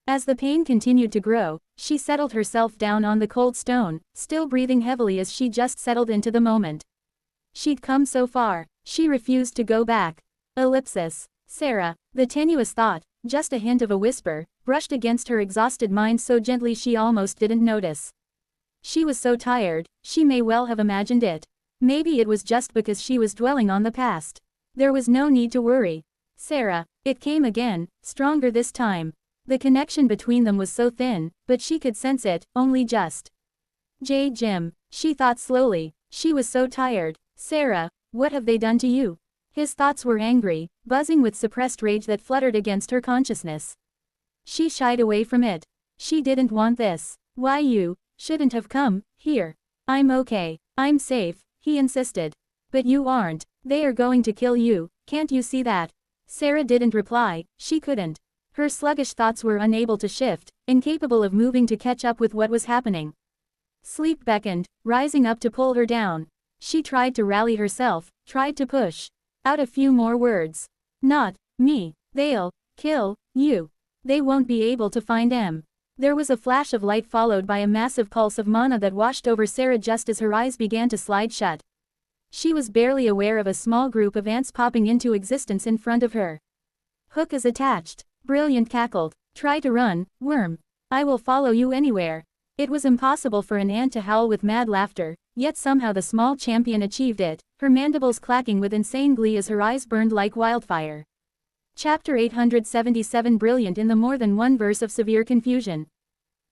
As the pain continued to grow, she settled herself down on the cold stone, still breathing heavily as she just settled into the moment. She'd come so far, she refused to go back. Ellipsis. Sarah, the tenuous thought, just a hint of a whisper, brushed against her exhausted mind so gently she almost didn't notice. She was so tired, she may well have imagined it. Maybe it was just because she was dwelling on the past. There was no need to worry. Sarah, it came again, stronger this time. The connection between them was so thin, but she could sense it, only just. Jim, she thought slowly, she was so tired. Sarah, what have they done to you? His thoughts were angry, buzzing with suppressed rage that fluttered against her consciousness. She shied away from it. She didn't want this. Why you shouldn't have come here. I'm okay. I'm safe, he insisted. But you aren't. They are going to kill you, can't you see that? Sarah didn't reply, she couldn't. Her sluggish thoughts were unable to shift, incapable of moving to catch up with what was happening. Sleep beckoned, rising up to pull her down. She tried to rally herself, tried to push out a few more words. Not me. They'll kill you. They won't be able to find em. There was a flash of light followed by a massive pulse of mana that washed over Sarah just as her eyes began to slide shut. She was barely aware of a small group of ants popping into existence in front of her. Hook is attached. Brilliant cackled. Try to run, worm. I will follow you anywhere. It was impossible for an ant to howl with mad laughter, yet somehow the small champion achieved it, her mandibles clacking with insane glee as her eyes burned like wildfire. Chapter 877 Brilliant in the more than one verse of severe confusion.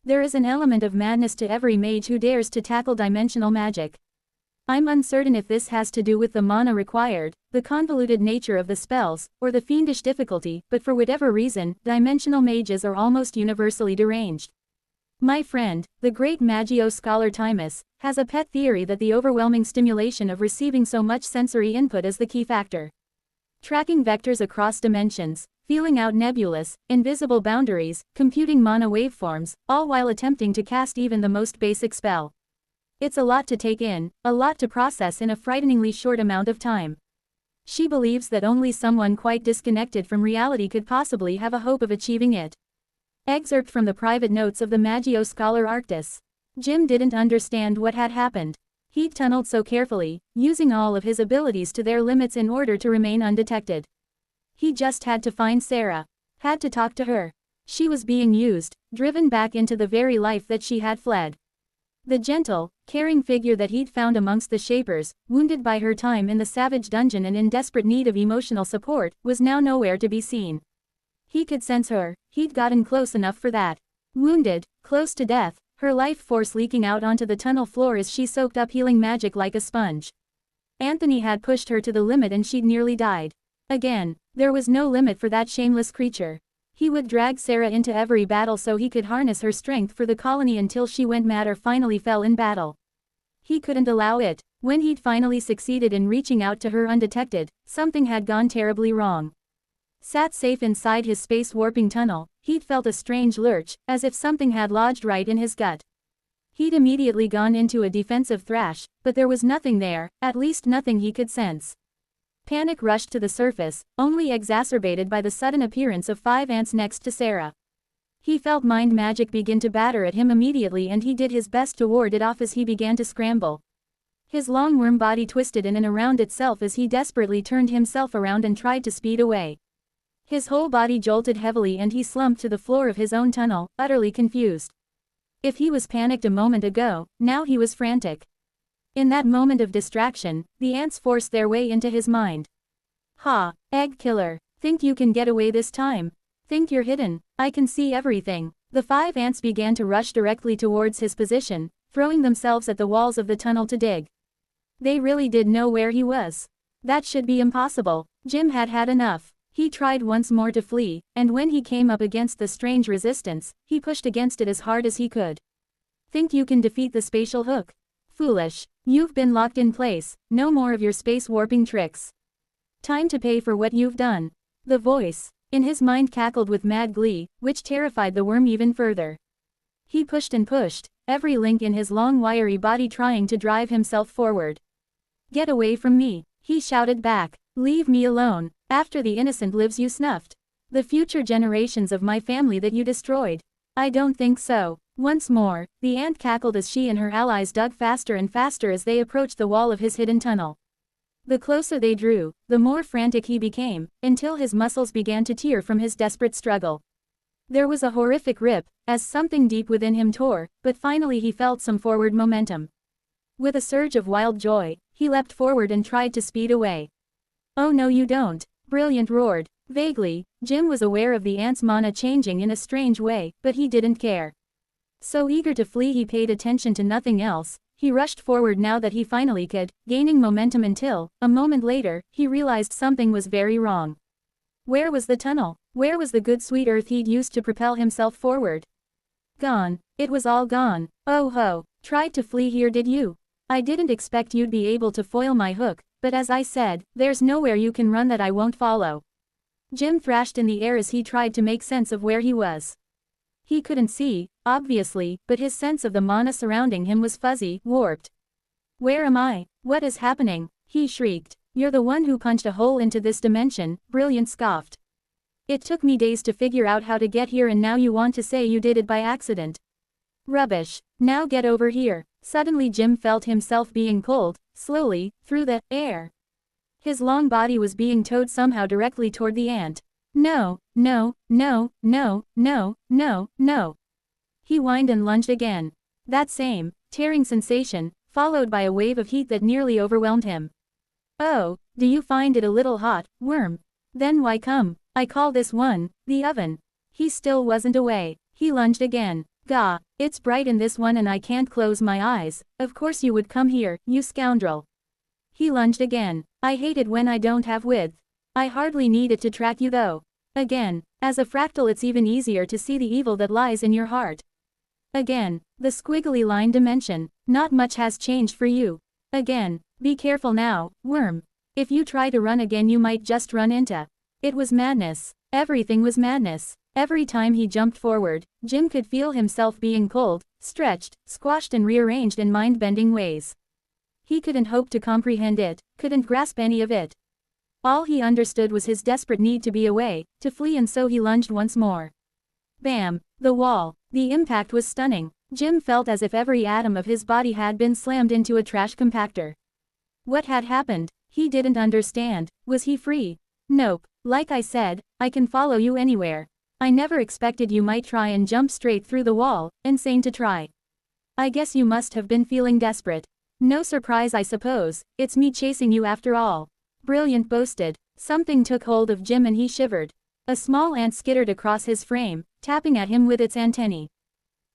There is an element of madness to every mage who dares to tackle dimensional magic. I'm uncertain if this has to do with the mana required, the convoluted nature of the spells, or the fiendish difficulty, but for whatever reason, dimensional mages are almost universally deranged. My friend, the great Magio scholar Timus, has a pet theory that the overwhelming stimulation of receiving so much sensory input is the key factor. Tracking vectors across dimensions, feeling out nebulous, invisible boundaries, computing mana waveforms, all while attempting to cast even the most basic spell. It's a lot to take in, a lot to process in a frighteningly short amount of time. She believes that only someone quite disconnected from reality could possibly have a hope of achieving it. Excerpt from the private notes of the Magio scholar Arctus. Jim didn't understand what had happened. He'd tunneled so carefully, using all of his abilities to their limits in order to remain undetected. He just had to find Sarah. Had to talk to her. She was being used, driven back into the very life that she had fled. The gentle, caring figure that he'd found amongst the Shapers, wounded by her time in the savage dungeon and in desperate need of emotional support, was now nowhere to be seen. He could sense her, he'd gotten close enough for that. Wounded, close to death, her life force leaking out onto the tunnel floor as she soaked up healing magic like a sponge. Anthony had pushed her to the limit and she'd nearly died. Again, there was no limit for that shameless creature. He would drag Sarah into every battle so he could harness her strength for the colony until she went mad or finally fell in battle. He couldn't allow it. When he'd finally succeeded in reaching out to her undetected, something had gone terribly wrong. Sat safe inside his space-warping tunnel, he'd felt a strange lurch, as if something had lodged right in his gut. He'd immediately gone into a defensive thrash, but there was nothing there, at least nothing he could sense. Panic rushed to the surface, only exacerbated by the sudden appearance of 5 ants next to Sarah. He felt mind magic begin to batter at him immediately and he did his best to ward it off as he began to scramble. His long worm body twisted in and around itself as he desperately turned himself around and tried to speed away. His whole body jolted heavily and he slumped to the floor of his own tunnel, utterly confused. If he was panicked a moment ago, now he was frantic. In that moment of distraction, the ants forced their way into his mind. Ha, egg killer, think you can get away this time? Think you're hidden? I can see everything. The 5 ants began to rush directly towards his position, throwing themselves at the walls of the tunnel to dig. They really did know where he was. That should be impossible. Jim had had enough. He tried once more to flee, and when he came up against the strange resistance, he pushed against it as hard as he could. Think you can defeat the spatial hook? Foolish. You've been locked in place, no more of your space warping tricks. Time to pay for what you've done. The voice, in his mind, cackled with mad glee, which terrified the worm even further. He pushed and pushed, every link in his long wiry body trying to drive himself forward. Get away from me, he shouted back. Leave me alone, after the innocent lives you snuffed. The future generations of my family that you destroyed. I don't think so. Once more, the ant cackled as she and her allies dug faster and faster as they approached the wall of his hidden tunnel. The closer they drew, the more frantic he became, until his muscles began to tear from his desperate struggle. There was a horrific rip, as something deep within him tore, but finally he felt some forward momentum. With a surge of wild joy, he leapt forward and tried to speed away. Oh no you don't, Brilliant roared. Vaguely, Jim was aware of the ant's mana changing in a strange way, but he didn't care. So eager to flee he paid attention to nothing else. He rushed forward now that he finally could, gaining momentum until, a moment later, he realized something was very wrong. Where was the tunnel? Where was the good sweet earth he'd used to propel himself forward? Gone. It was all gone. Oh ho, tried to flee here did you? I didn't expect you'd be able to foil my hook, but as I said, there's nowhere you can run that I won't follow. Jim thrashed in the air as he tried to make sense of where he was. He couldn't see, obviously, but his sense of the mana surrounding him was fuzzy, warped. Where am I? What is happening? He shrieked. You're the one who punched a hole into this dimension, Brilliant scoffed. It took me days to figure out how to get here and now you want to say you did it by accident. Rubbish. Now get over here. Suddenly Jim felt himself being pulled, slowly, through the air. His long body was being towed somehow directly toward the ant. No, no, no, no, no, no, no. He whined and lunged again. That same, tearing sensation, followed by a wave of heat that nearly overwhelmed him. Oh, do you find it a little hot, worm? Then why come? I call this one, the oven. He still wasn't away. He lunged again. Gah, it's bright in this one and I can't close my eyes. Of course you would come here, you scoundrel. He lunged again. I hate it when I don't have width. I hardly need it to track you though. Again, as a fractal it's even easier to see the evil that lies in your heart. Again, the squiggly line dimension. Not much has changed for you. Again, be careful now, worm. If you try to run again you might just run into. It was madness. Everything was madness. Every time he jumped forward, Jim could feel himself being pulled, stretched, squashed and rearranged in mind-bending ways. He couldn't hope to comprehend it, couldn't grasp any of it. All he understood was his desperate need to be away, to flee, and so he lunged once more. Bam! The wall. The impact was stunning. Jim felt as if every atom of his body had been slammed into a trash compactor. What had happened? He didn't understand. Was he free? Nope. Like I said, I can follow you anywhere. I never expected you might try and jump straight through the wall, insane to try. I guess you must have been feeling desperate. No surprise I suppose, it's me chasing you after all. Brilliant boasted. Something took hold of Jim and he shivered. A small ant skittered across his frame, tapping at him with its antennae.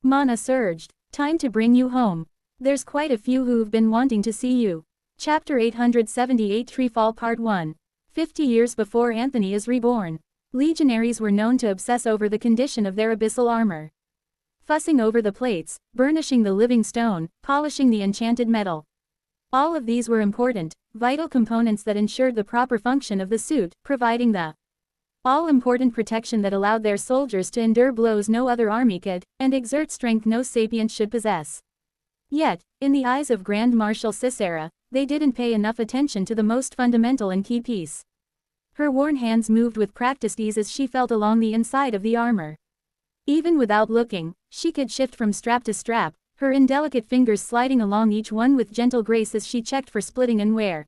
Mana surged. Time to bring you home. There's quite a few who've been wanting to see you. Chapter 878 Treefall Part 1. 50 years before Anthony is reborn. Legionaries were known to obsess over the condition of their abyssal armor. Fussing over the plates, burnishing the living stone, polishing the enchanted metal. All of these were important, vital components that ensured the proper function of the suit, providing the all-important protection that allowed their soldiers to endure blows no other army could, and exert strength no sapient should possess. Yet, in the eyes of Grand Marshal Cicera, they didn't pay enough attention to the most fundamental and key piece. Her worn hands moved with practiced ease as she felt along the inside of the armor. Even without looking, she could shift from strap to strap, her indelicate fingers sliding along each one with gentle grace as she checked for splitting and wear.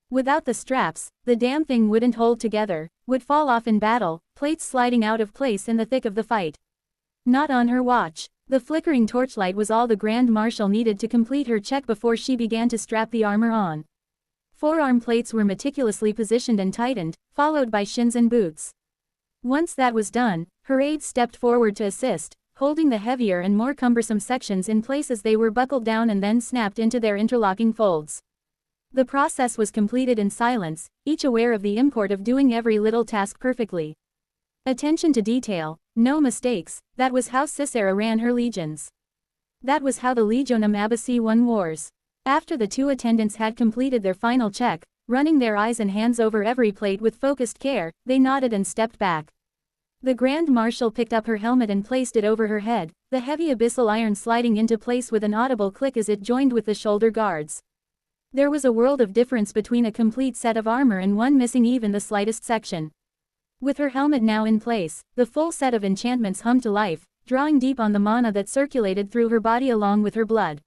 Without the straps, the damn thing wouldn't hold together, would fall off in battle, plates sliding out of place in the thick of the fight. Not on her watch. The flickering torchlight was all the Grand Marshal needed to complete her check before she began to strap the armor on. Forearm plates were meticulously positioned and tightened, followed by shins and boots. Once that was done, her aide stepped forward to assist, holding the heavier and more cumbersome sections in place as they were buckled down and then snapped into their interlocking folds. The process was completed in silence, each aware of the import of doing every little task perfectly. Attention to detail, no mistakes, that was how Cicera ran her legions. That was how the Legionum Abbaci won wars. After the two attendants had completed their final check, running their eyes and hands over every plate with focused care, they nodded and stepped back. The Grand Marshal picked up her helmet and placed it over her head, the heavy abyssal iron sliding into place with an audible click as it joined with the shoulder guards. There was a world of difference between a complete set of armor and one missing even the slightest section. With her helmet now in place, the full set of enchantments hummed to life, drawing deep on the mana that circulated through her body along with her blood.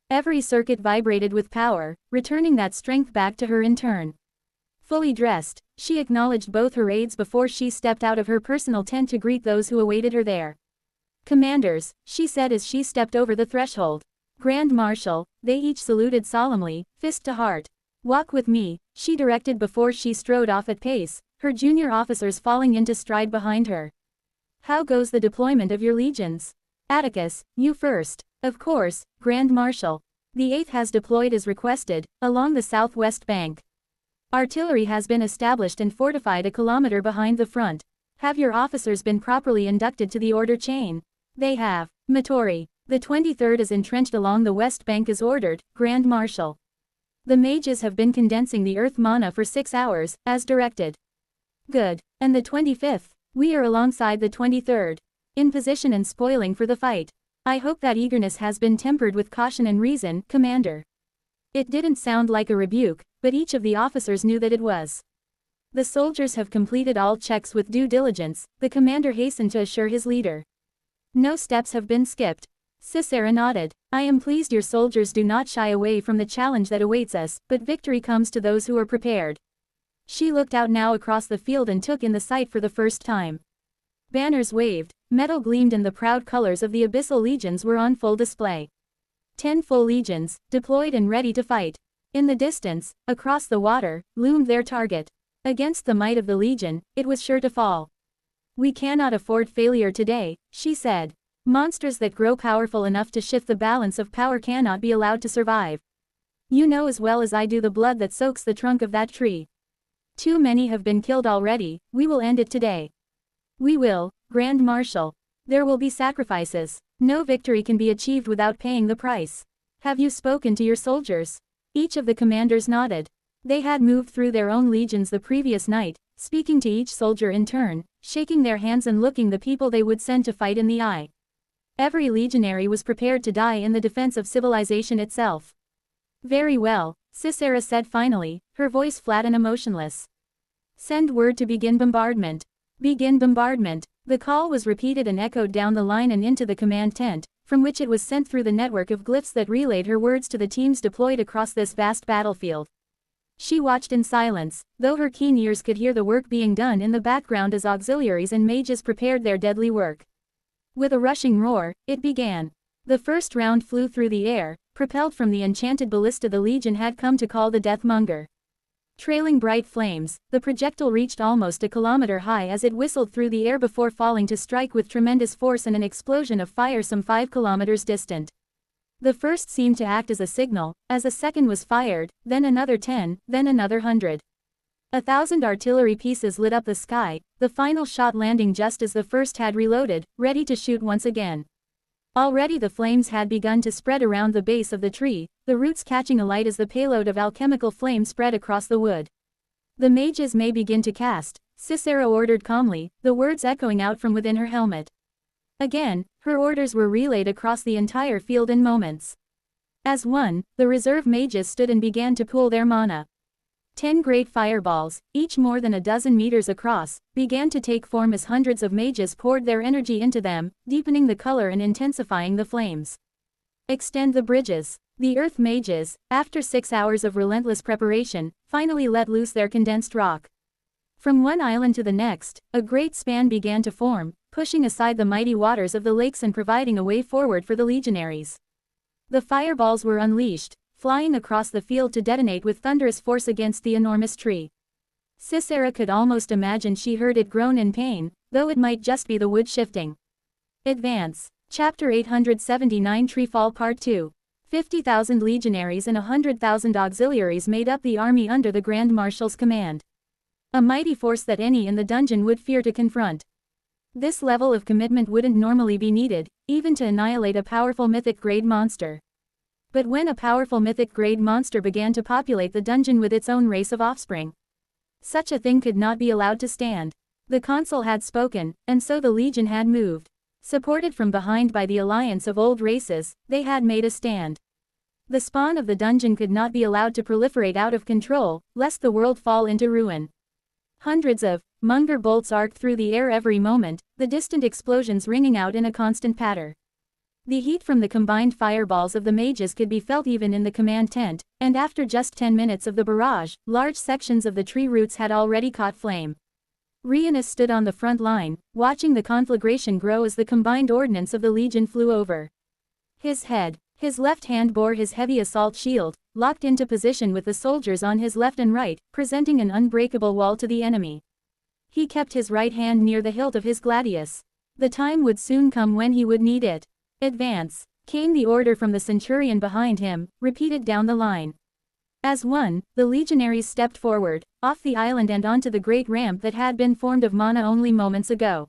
Every circuit vibrated with power, returning that strength back to her in turn. Fully dressed, she acknowledged both her aides before she stepped out of her personal tent to greet those who awaited her there. "Commanders," she said as she stepped over the threshold. "Grand Marshal," they each saluted solemnly, fist to heart. "Walk with me," she directed before she strode off at pace, her junior officers falling into stride behind her. "How goes the deployment of your legions? Atticus, you first." "Of course, Grand Marshal. The 8th has deployed as requested, along the southwest bank. Artillery has been established and fortified a kilometer behind the front. Have your officers been properly inducted to the order chain?" "They have, Matori. The 23rd is entrenched along the west bank as ordered, Grand Marshal. The mages have been condensing the earth mana for 6 hours, as directed." "Good. And the 25th? We are alongside the 23rd. In position and spoiling for the fight. I hope that eagerness has been tempered with caution and reason, Commander." It didn't sound like a rebuke, but each of the officers knew that it was. "The soldiers have completed all checks with due diligence," the commander hastened to assure his leader. "No steps have been skipped." Cicera nodded. "I am pleased your soldiers do not shy away from the challenge that awaits us, but victory comes to those who are prepared." She looked out now across the field and took in the sight for the first time. Banners waved, metal gleamed and the proud colors of the Abyssal Legions were on full display. 10 full legions, deployed and ready to fight. In the distance, across the water, loomed their target. Against the might of the Legion, it was sure to fall. "We cannot afford failure today," she said. "Monsters that grow powerful enough to shift the balance of power cannot be allowed to survive. You know as well as I do the blood that soaks the trunk of that tree. Too many have been killed already, we will end it today." "We will, Grand Marshal. There will be sacrifices. No victory can be achieved without paying the price. Have you spoken to your soldiers?" Each of the commanders nodded. They had moved through their own legions the previous night, speaking to each soldier in turn, shaking their hands and looking the people they would send to fight in the eye. Every legionary was prepared to die in the defense of civilization itself. "Very well," Cicera said finally, her voice flat and emotionless. "Send word to begin bombardment." Begin bombardment. The call was repeated and echoed down the line and into the command tent, from which it was sent through the network of glyphs that relayed her words to the teams deployed across this vast battlefield. She watched in silence, though her keen ears could hear the work being done in the background as auxiliaries and mages prepared their deadly work. With a rushing roar, it began. The first round flew through the air, propelled from the enchanted ballista the Legion had come to call the Deathmonger. Trailing bright flames, the projectile reached almost a kilometer high as it whistled through the air before falling to strike with tremendous force and an explosion of fire some 5 kilometers distant. The first seemed to act as a signal, as a second was fired, then another 10, then another 100. 1,000 artillery pieces lit up the sky, the final shot landing just as the first had reloaded, ready to shoot once again. Already the flames had begun to spread around the base of the tree, the roots catching alight as the payload of alchemical flame spread across the wood. "The mages may begin to cast," Cicera ordered calmly, the words echoing out from within her helmet. Again, her orders were relayed across the entire field in moments. As one, the reserve mages stood and began to pool their mana. 10 great fireballs, each more than a dozen meters across, began to take form as hundreds of mages poured their energy into them, deepening the color and intensifying the flames. Extend the bridges. The earth mages, after 6 hours of relentless preparation, finally let loose their condensed rock. From one island to the next, a great span began to form, pushing aside the mighty waters of the lakes and providing a way forward for the legionaries. The fireballs were unleashed, flying across the field to detonate with thunderous force against the enormous tree. Cicera could almost imagine she heard it groan in pain, though it might just be the wood shifting. Advance. Chapter 879 Treefall Part 2. 50,000 legionaries and 100,000 auxiliaries made up the army under the Grand Marshal's command. A mighty force that any in the dungeon would fear to confront. This level of commitment wouldn't normally be needed, even to annihilate a powerful mythic-grade monster. But when a powerful mythic-grade monster began to populate the dungeon with its own race of offspring, such a thing could not be allowed to stand. The consul had spoken, and so the Legion had moved. Supported from behind by the alliance of old races, they had made a stand. The spawn of the dungeon could not be allowed to proliferate out of control, lest the world fall into ruin. Hundreds of Munger bolts arced through the air every moment, the distant explosions ringing out in a constant patter. The heat from the combined fireballs of the mages could be felt even in the command tent, and after just 10 minutes of the barrage, large sections of the tree roots had already caught flame. Rhianus stood on the front line, watching the conflagration grow as the combined ordnance of the Legion flew over his left hand bore his heavy assault shield, locked into position with the soldiers on his left and right, presenting an unbreakable wall to the enemy. He kept his right hand near the hilt of his gladius. The time would soon come when he would need it. Advance, came the order from the centurion behind him, repeated down the line. As one, the legionaries stepped forward, off the island and onto the great ramp that had been formed of mana only moments ago.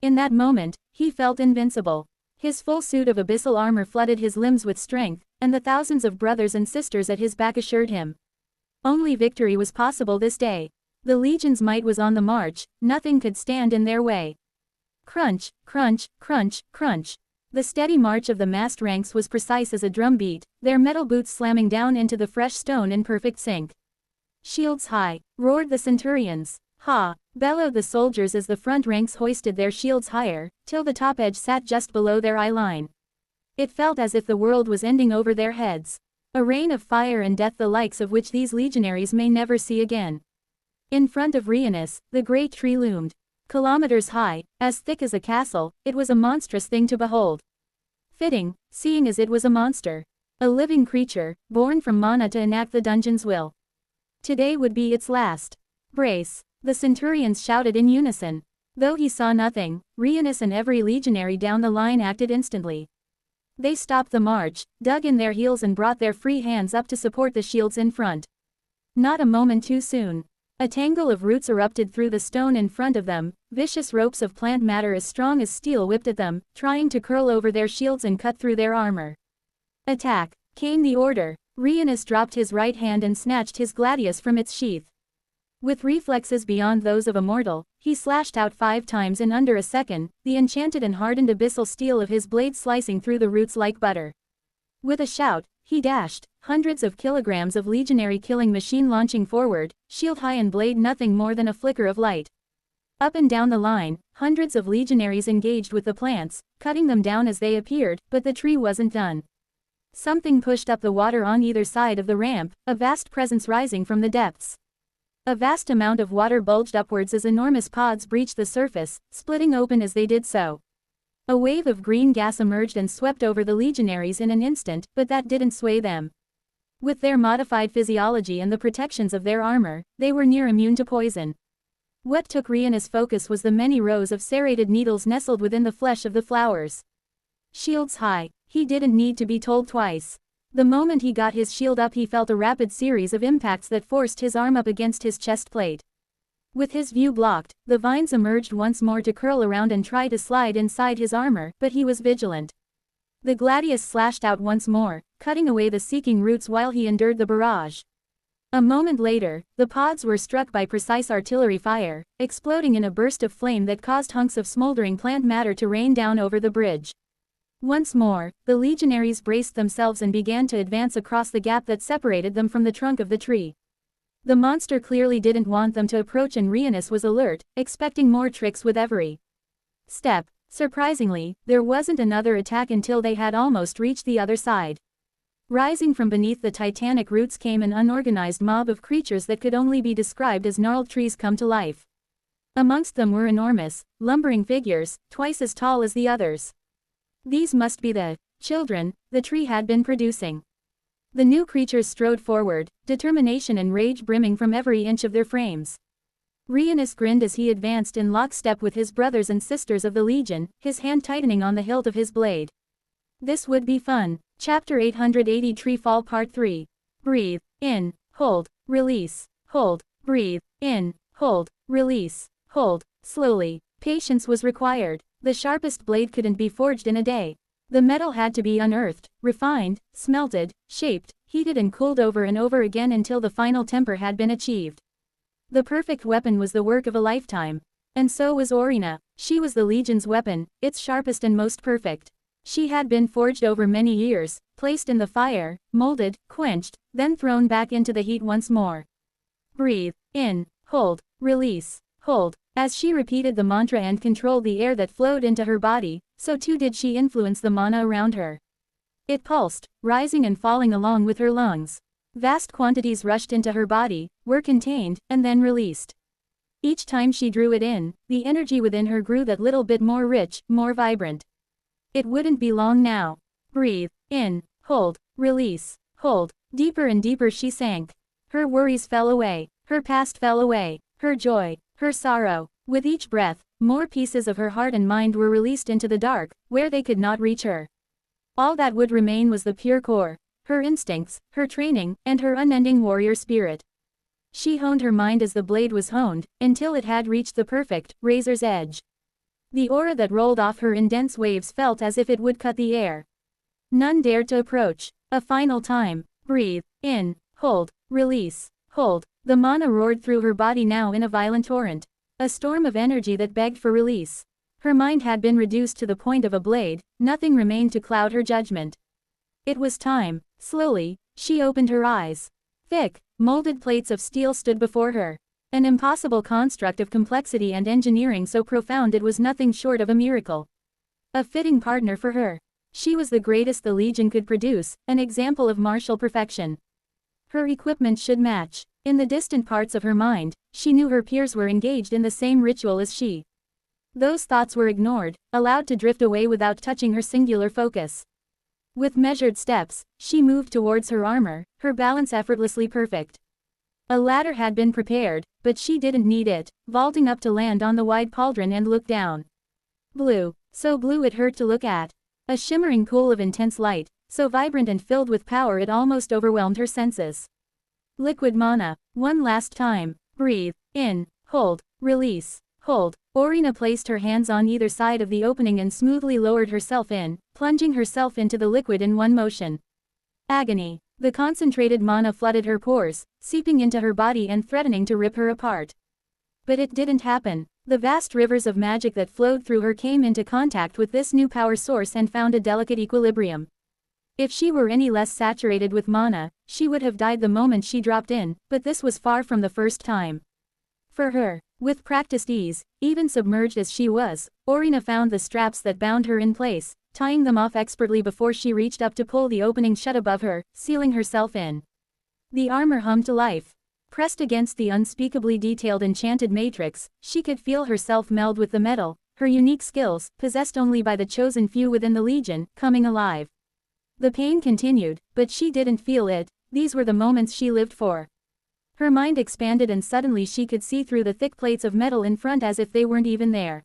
In that moment, he felt invincible. His full suit of abyssal armor flooded his limbs with strength, and the thousands of brothers and sisters at his back assured him only victory was possible this day. The Legion's might was on the march, nothing could stand in their way. Crunch, crunch, crunch, crunch. The steady march of the massed ranks was precise as a drum beat, their metal boots slamming down into the fresh stone in perfect sync. "Shields high!" roared the centurions. "Ha!" bellowed the soldiers as the front ranks hoisted their shields higher, till the top edge sat just below their eye line. It felt as if the world was ending over their heads. A rain of fire and death the likes of which these legionaries may never see again. In front of Rhianus, the great tree loomed. Kilometers high, as thick as a castle, it was a monstrous thing to behold. Fitting, seeing as it was a monster. A living creature, born from mana to enact the dungeon's will. Today would be its last. "Brace!" the centurions shouted in unison. Though he saw nothing, Rhianus and every legionary down the line acted instantly. They stopped the march, dug in their heels and brought their free hands up to support the shields in front. Not a moment too soon. A tangle of roots erupted through the stone in front of them, vicious ropes of plant matter as strong as steel whipped at them, trying to curl over their shields and cut through their armor. "Attack!" came the order. Rhianus dropped his right hand and snatched his gladius from its sheath. With reflexes beyond those of a mortal, he slashed out 5 times in under a second, the enchanted and hardened abyssal steel of his blade slicing through the roots like butter. With a shout, he dashed, hundreds of kilograms of legionary killing machine launching forward, shield high and blade nothing more than a flicker of light. Up and down the line, hundreds of legionaries engaged with the plants, cutting them down as they appeared, but the tree wasn't done. Something pushed up the water on either side of the ramp, a vast presence rising from the depths. A vast amount of water bulged upwards as enormous pods breached the surface, splitting open as they did so. A wave of green gas emerged and swept over the legionaries in an instant, but that didn't sway them. With their modified physiology and the protections of their armor, they were near immune to poison. What took Rihanna's focus was the many rows of serrated needles nestled within the flesh of the flowers. Shields high, he didn't need to be told twice. The moment he got his shield up, he felt a rapid series of impacts that forced his arm up against his chest plate. With his view blocked, the vines emerged once more to curl around and try to slide inside his armor, but he was vigilant. The gladius slashed out once more, cutting away the seeking roots while he endured the barrage. A moment later, the pods were struck by precise artillery fire, exploding in a burst of flame that caused hunks of smoldering plant matter to rain down over the bridge. Once more, the legionaries braced themselves and began to advance across the gap that separated them from the trunk of the tree. The monster clearly didn't want them to approach, and Rihanna was alert, expecting more tricks with every step. Surprisingly, there wasn't another attack until they had almost reached the other side. Rising from beneath the titanic roots came an unorganized mob of creatures that could only be described as gnarled trees come to life. Amongst them were enormous, lumbering figures, twice as tall as the others. These must be the children the tree had been producing. The new creatures strode forward, determination and rage brimming from every inch of their frames. Rihanna grinned as he advanced in lockstep with his brothers and sisters of the Legion, his hand tightening on the hilt of his blade. This would be fun. Chapter 880 Tree Fall Part 3. Breathe, in, hold, release, hold, breathe, in, hold, release, hold, slowly. Patience was required. The sharpest blade couldn't be forged in a day. The metal had to be unearthed, refined, smelted, shaped, heated and cooled over and over again until the final temper had been achieved. The perfect weapon was the work of a lifetime. And so was Orina. She was the Legion's weapon, its sharpest and most perfect. She had been forged over many years, placed in the fire, molded, quenched, then thrown back into the heat once more. Breathe, in, hold, release, hold. As she repeated the mantra and controlled the air that flowed into her body, so too did she influence the mana around her. It pulsed, rising and falling along with her lungs. Vast quantities rushed into her body, were contained, and then released. Each time she drew it in, the energy within her grew that little bit more rich, more vibrant. It wouldn't be long now. Breathe, in, hold, release, hold. Deeper and deeper she sank. Her worries fell away, her past fell away, her joy, her sorrow. With each breath, more pieces of her heart and mind were released into the dark, where they could not reach her. All that would remain was the pure core, her instincts, her training, and her unending warrior spirit. She honed her mind as the blade was honed, until it had reached the perfect, razor's edge. The aura that rolled off her in dense waves felt as if it would cut the air. None dared to approach. A final time. Breathe, in, hold, release, hold. The mana roared through her body now in a violent torrent. A storm of energy that begged for release. Her mind had been reduced to the point of a blade, nothing remained to cloud her judgment. It was time. Slowly, she opened her eyes. Thick, molded plates of steel stood before her. An impossible construct of complexity and engineering so profound it was nothing short of a miracle. A fitting partner for her. She was the greatest the Legion could produce, an example of martial perfection. Her equipment should match. In the distant parts of her mind, she knew her peers were engaged in the same ritual as she. Those thoughts were ignored, allowed to drift away without touching her singular focus. With measured steps, she moved towards her armor, her balance effortlessly perfect. A ladder had been prepared, but she didn't need it, vaulting up to land on the wide pauldron and look down. Blue, so blue it hurt to look at. A shimmering pool of intense light, so vibrant and filled with power it almost overwhelmed her senses. Liquid mana. One last time. Breathe, in, hold, release, hold. Orina placed her hands on either side of the opening and smoothly lowered herself in, plunging herself into the liquid in one motion. Agony. The concentrated mana flooded her pores, seeping into her body and threatening to rip her apart. But it didn't happen. The vast rivers of magic that flowed through her came into contact with this new power source and found a delicate equilibrium. If she were any less saturated with mana, she would have died the moment she dropped in, but this was far from the first time. For her, With practiced ease, even submerged as she was, Orina found the straps that bound her in place, tying them off expertly before she reached up to pull the opening shut above her, sealing herself in. The armor hummed to life. Pressed against the unspeakably detailed enchanted matrix, she could feel herself meld with the metal, her unique skills, possessed only by the chosen few within the Legion, coming alive. The pain continued, but she didn't feel it. These were the moments she lived for. Her mind expanded and suddenly she could see through the thick plates of metal in front as if they weren't even there.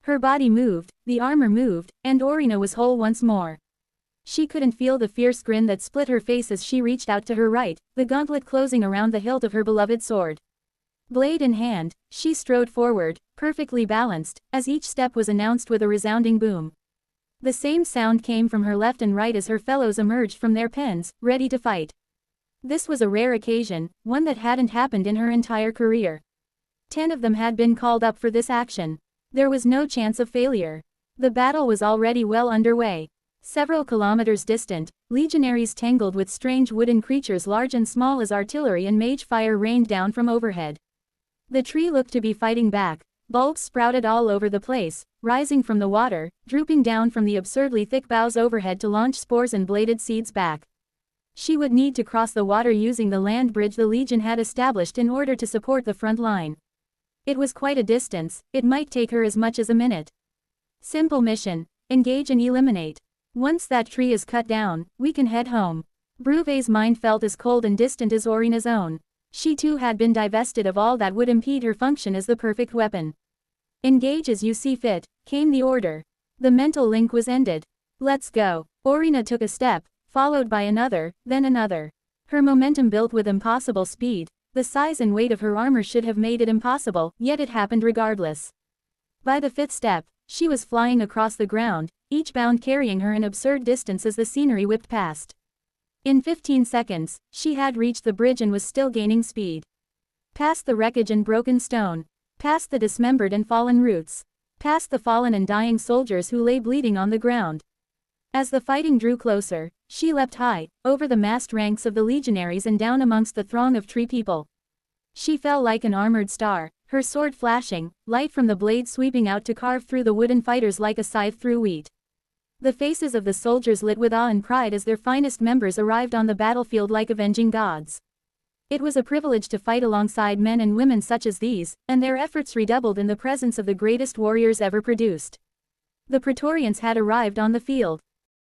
Her body moved, the armor moved, and Orina was whole once more. She couldn't feel the fierce grin that split her face as she reached out to her right, the gauntlet closing around the hilt of her beloved sword. Blade in hand, she strode forward, perfectly balanced, as each step was announced with a resounding boom. The same sound came from her left and right as her fellows emerged from their pens, ready to fight. This was a rare occasion, one that hadn't happened in her entire career. 10 of them had been called up for this action. There was no chance of failure. The battle was already well underway. Several kilometers distant, legionaries tangled with strange wooden creatures large and small as artillery and mage fire rained down from overhead. The tree looked to be fighting back. Bulbs sprouted all over the place, rising from the water, drooping down from the absurdly thick boughs overhead to launch spores and bladed seeds back. She would need to cross the water using the land bridge the Legion had established in order to support the front line. It was quite a distance, it might take her as much as a minute. Simple mission: engage and eliminate. Once that tree is cut down, we can head home. Bruve's mind felt as cold and distant as Orina's own. She too had been divested of all that would impede her function as the perfect weapon. Engage as you see fit, came the order. The mental link was ended. Let's go. Orina took a step, followed by another, then another. Her momentum built with impossible speed. The size and weight of her armor should have made it impossible, yet it happened regardless. By the 5th step, she was flying across the ground, each bound carrying her an absurd distance as the scenery whipped past. In 15 seconds, she had reached the bridge and was still gaining speed. Past the wreckage and broken stone. Past the dismembered and fallen roots. Past the fallen and dying soldiers who lay bleeding on the ground. As the fighting drew closer, she leapt high, over the massed ranks of the legionaries and down amongst the throng of tree people. She fell like an armored star, her sword flashing, light from the blade sweeping out to carve through the wooden fighters like a scythe through wheat. The faces of the soldiers lit with awe and pride as their finest members arrived on the battlefield like avenging gods. It was a privilege to fight alongside men and women such as these, and their efforts redoubled in the presence of the greatest warriors ever produced. The Praetorians had arrived on the field.